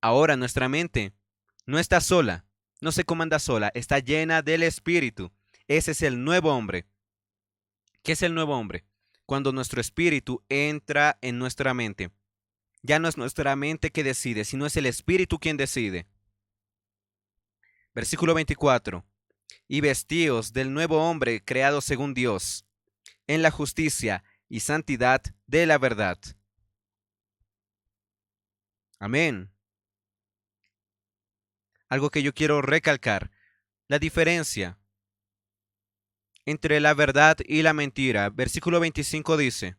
Ahora nuestra mente no está sola, no se comanda sola, está llena del Espíritu. Ese es el nuevo hombre. ¿Qué es el nuevo hombre? Cuando nuestro espíritu entra en nuestra mente. Ya no es nuestra mente que decide, sino es el Espíritu quien decide. Versículo 24. Y vestíos del nuevo hombre creado según Dios, en la justicia y santidad de la verdad. Amén. Algo que yo quiero recalcar, la diferencia entre la verdad y la mentira. Versículo 25 dice: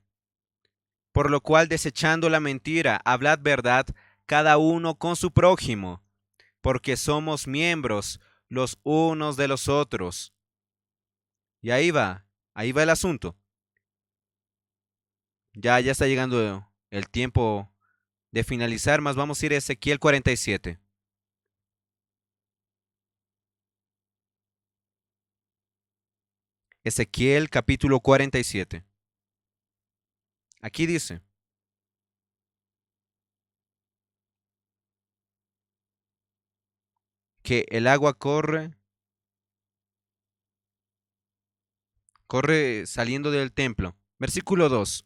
por lo cual desechando la mentira, hablad verdad cada uno con su prójimo, porque somos miembros los unos de los otros. Y ahí va el asunto. Ya está llegando el tiempo de finalizar, más vamos a ir a Ezequiel 47. Ezequiel capítulo 47. Aquí dice: que el agua corre saliendo del templo. Versículo 2.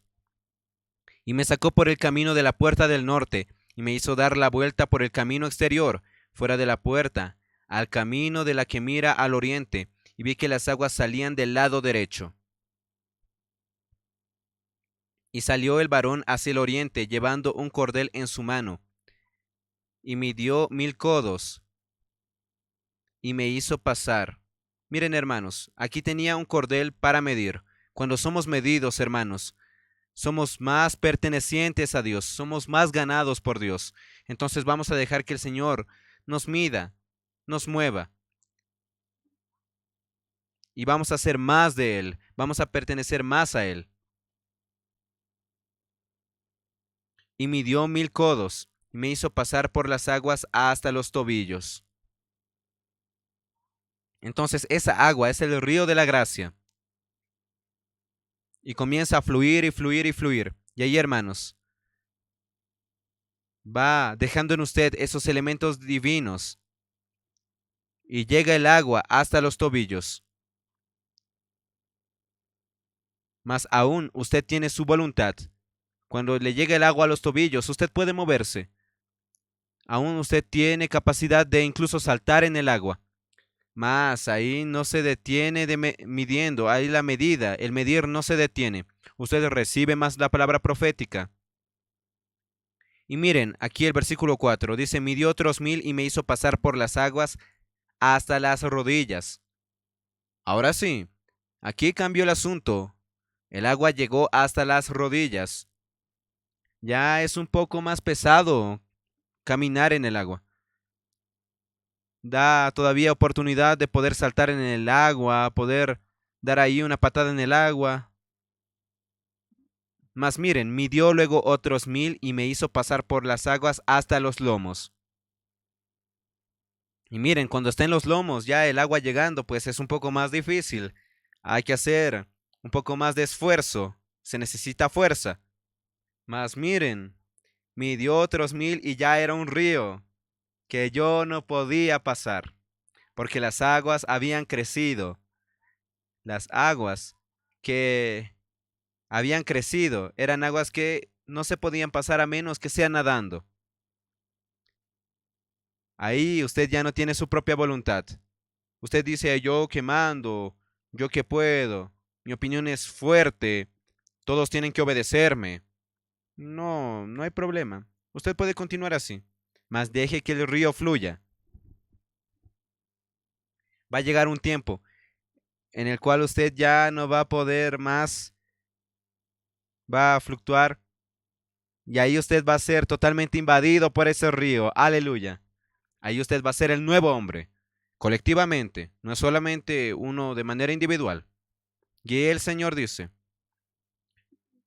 Y me sacó por el camino de la puerta del norte, y me hizo dar la vuelta por el camino exterior, fuera de la puerta, al camino de la que mira al oriente, y vi que las aguas salían del lado derecho. Y salió el varón hacia el oriente, llevando un cordel en su mano, y midió 1000 codos, y me hizo pasar. Miren, hermanos, aquí tenía un cordel para medir. Cuando somos medidos, hermanos, somos más pertenecientes a Dios, somos más ganados por Dios. Entonces vamos a dejar que el Señor nos mida, nos mueva, y vamos a hacer más de Él, vamos a pertenecer más a Él. Y midió 1000 codos, y me hizo pasar por las aguas hasta los tobillos. Entonces esa agua es el río de la gracia. Y comienza a fluir y fluir y fluir. Y ahí, hermanos, va dejando en usted esos elementos divinos. Y llega el agua hasta los tobillos. Mas aún usted tiene su voluntad. Cuando le llega el agua a los tobillos, usted puede moverse. Aún usted tiene capacidad de incluso saltar en el agua. Mas ahí no se detiene midiendo, ahí la medida, el medir no se detiene. Usted recibe más la palabra profética. Y miren, aquí el versículo 4 dice: midió otros 1000 y me hizo pasar por las aguas hasta las rodillas. Ahora sí, aquí cambió el asunto. El agua llegó hasta las rodillas. Ya es un poco más pesado caminar en el agua. Da todavía oportunidad de poder saltar en el agua, poder dar ahí una patada en el agua. Mas miren, midió luego otros 1000 y me hizo pasar por las aguas hasta los lomos. Y miren, cuando está en los lomos, ya el agua llegando, pues es un poco más difícil. Hay que hacer un poco más de esfuerzo. Se necesita fuerza. Mas miren, midió otros 1000 y ya era un río que yo no podía pasar, porque las aguas habían crecido. Las aguas que habían crecido eran aguas que no se podían pasar a menos que sea nadando. Ahí usted ya no tiene su propia voluntad. Usted dice, yo que mando, yo que puedo, mi opinión es fuerte, todos tienen que obedecerme. No, no hay problema. Usted puede continuar así, mas deje que el río fluya. Va a llegar un tiempo en el cual usted ya no va a poder más, va a fluctuar y ahí usted va a ser totalmente invadido por ese río. Aleluya. Ahí usted va a ser el nuevo hombre, colectivamente, no es solamente uno de manera individual. Y el Señor dice,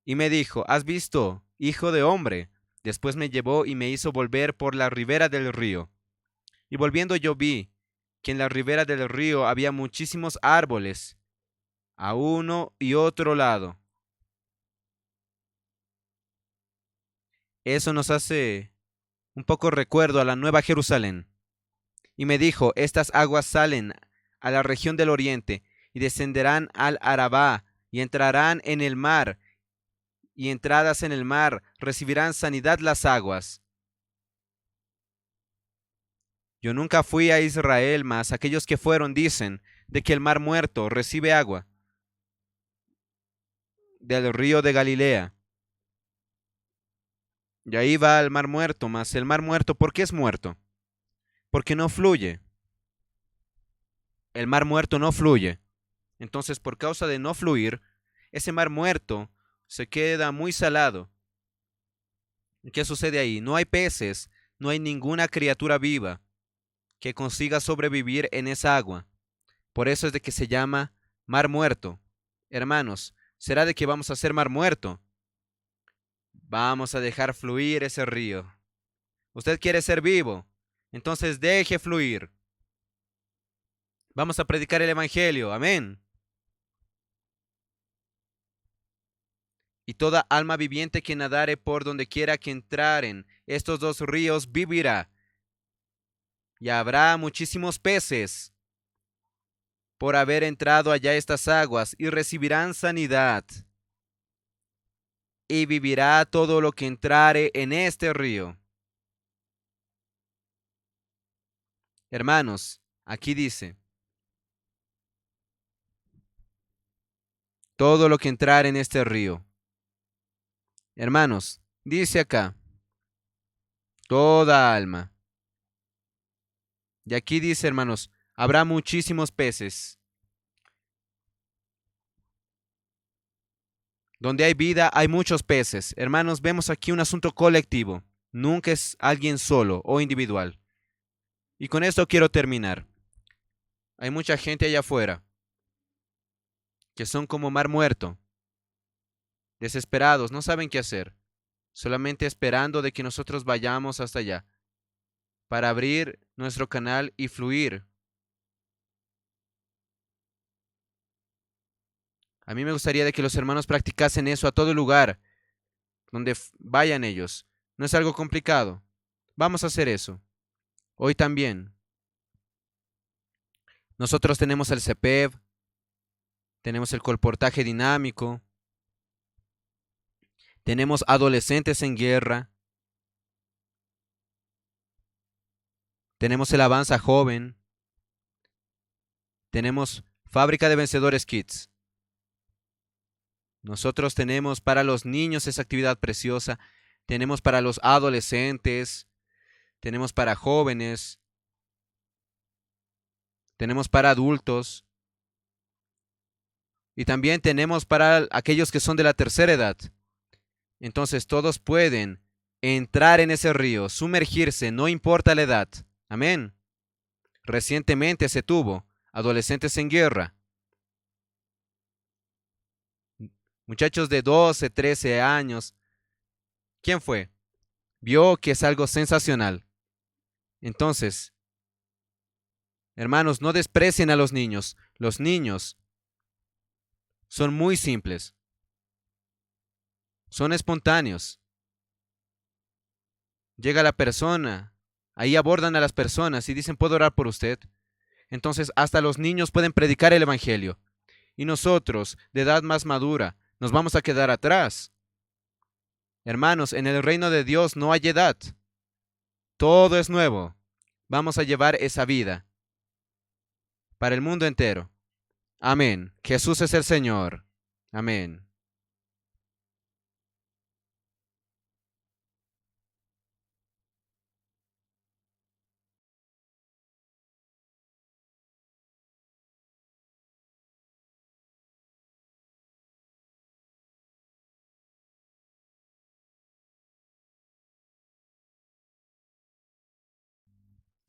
y me dijo, ¿has visto, hijo de hombre? Después me llevó y me hizo volver por la ribera del río. Y volviendo yo vi que en la ribera del río había muchísimos árboles, a uno y otro lado. Eso nos hace un poco recuerdo a la Nueva Jerusalén. Y me dijo, estas aguas salen a la región del oriente y descenderán al Arabá y entrarán en el mar, y entradas en el mar recibirán sanidad las aguas. Yo nunca fui a Israel, mas aquellos que fueron dicen de que el mar muerto recibe agua del río de Galilea. Y ahí va el mar muerto, mas el mar muerto, ¿por qué es muerto? Porque no fluye. El mar muerto no fluye. Entonces, por causa de no fluir, ese mar muerto se queda muy salado. ¿Y qué sucede ahí? No hay peces, no hay ninguna criatura viva que consiga sobrevivir en esa agua. Por eso es de que se llama mar muerto. Hermanos, ¿será de que vamos a hacer mar muerto? Vamos a dejar fluir ese río. Usted quiere ser vivo, entonces deje fluir. Vamos a predicar el Evangelio, amén. Y toda alma viviente que nadare por donde quiera que entraren estos dos ríos vivirá. Y habrá muchísimos peces por haber entrado allá estas aguas y recibirán sanidad. Y vivirá todo lo que entrare en este río. Hermanos, aquí dice, todo lo que entrare en este río. Hermanos, dice acá, toda alma. Y aquí dice, hermanos, habrá muchísimos peces. Donde hay vida, hay muchos peces. Hermanos, vemos aquí un asunto colectivo. Nunca es alguien solo o individual. Y con esto quiero terminar. Hay mucha gente allá afuera que son como mar muerto, desesperados, no saben qué hacer, solamente esperando de que nosotros vayamos hasta allá para abrir nuestro canal y fluir. A mí me gustaría de que los hermanos practicasen eso a todo lugar donde vayan ellos. No es algo complicado. Vamos a hacer eso. Hoy también. Nosotros tenemos el CPEV, tenemos el colportaje dinámico, tenemos adolescentes en guerra, tenemos el Avanza Joven, tenemos Fábrica de Vencedores Kids. Nosotros tenemos para los niños esa actividad preciosa, tenemos para los adolescentes, tenemos para jóvenes, tenemos para adultos y también tenemos para aquellos que son de la tercera edad. Entonces todos pueden entrar en ese río, sumergirse, no importa la edad. Amén. Recientemente se tuvo adolescentes en guerra. Muchachos de 12, 13 años. ¿Quién fue? Vio que es algo sensacional. Entonces, hermanos, no desprecien a los niños. Los niños son muy simples. Son espontáneos. llega la persona, ahí abordan a las personas y dicen, ¿puedo orar por usted? Entonces hasta los niños pueden predicar el Evangelio. Y nosotros, de edad más madura, nos vamos a quedar atrás. Hermanos, en el reino de Dios no hay edad. Todo es nuevo. Vamos a llevar esa vida para el mundo entero. Amén. Jesús es el Señor. Amén.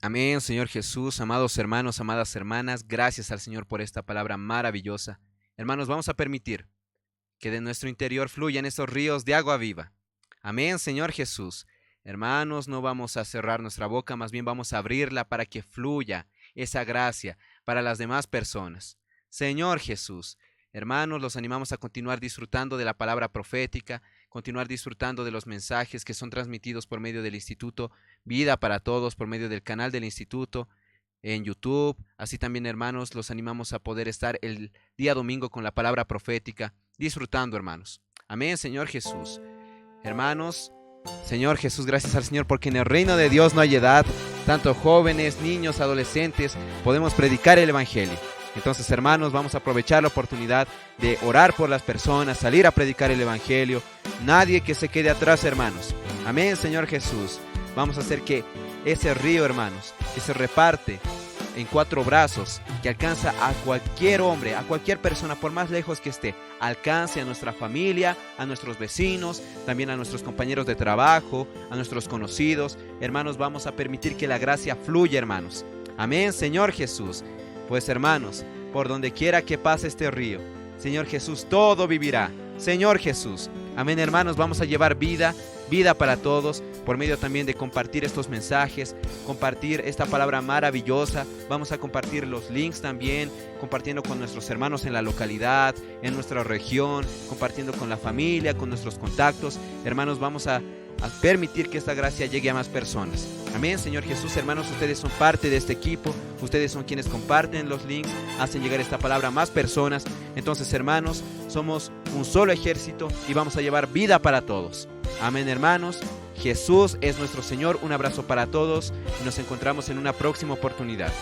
Amén, Señor Jesús, amados hermanos, amadas hermanas, gracias al Señor por esta palabra maravillosa. Hermanos, vamos a permitir que de nuestro interior fluyan esos ríos de agua viva. Amén, Señor Jesús. Hermanos, no vamos a cerrar nuestra boca, más bien vamos a abrirla para que fluya esa gracia para las demás personas. Señor Jesús, hermanos, los animamos a continuar disfrutando de la palabra profética, continuar disfrutando de los mensajes que son transmitidos por medio del Instituto Vida para Todos, por medio del canal del Instituto en YouTube. Así también, hermanos, los animamos a poder estar el día domingo con la palabra profética, disfrutando, hermanos. Amén, Señor Jesús. Hermanos, Señor Jesús, gracias al Señor, porque en el reino de Dios no hay edad. Tanto jóvenes, niños, adolescentes, podemos predicar el Evangelio. Entonces, hermanos, vamos a aprovechar la oportunidad de orar por las personas, salir a predicar el Evangelio. Nadie que se quede atrás, hermanos. Amén, Señor Jesús. Vamos a hacer que ese río, hermanos, que se reparte en 4 brazos, que alcanza a cualquier hombre, a cualquier persona, por más lejos que esté, alcance a nuestra familia, a nuestros vecinos, también a nuestros compañeros de trabajo, a nuestros conocidos. Hermanos, vamos a permitir que la gracia fluya, hermanos. Amén, Señor Jesús. Pues, hermanos, por donde quiera que pase este río, Señor Jesús, todo vivirá. Señor Jesús. Amén, hermanos, vamos a llevar vida para todos, por medio también de compartir estos mensajes, compartir esta palabra maravillosa. Vamos a compartir los links también, compartiendo con nuestros hermanos en la localidad, en nuestra región, compartiendo con la familia, con nuestros contactos. Hermanos, vamos a permitir que esta gracia llegue a más personas. Amén, Señor Jesús. Hermanos, ustedes son parte de este equipo, ustedes son quienes comparten los links, hacen llegar esta palabra a más personas. Entonces, hermanos, somos un solo ejército y vamos a llevar vida para todos. Amén, hermanos. Jesús es nuestro Señor. Un abrazo para todos y nos encontramos en una próxima oportunidad.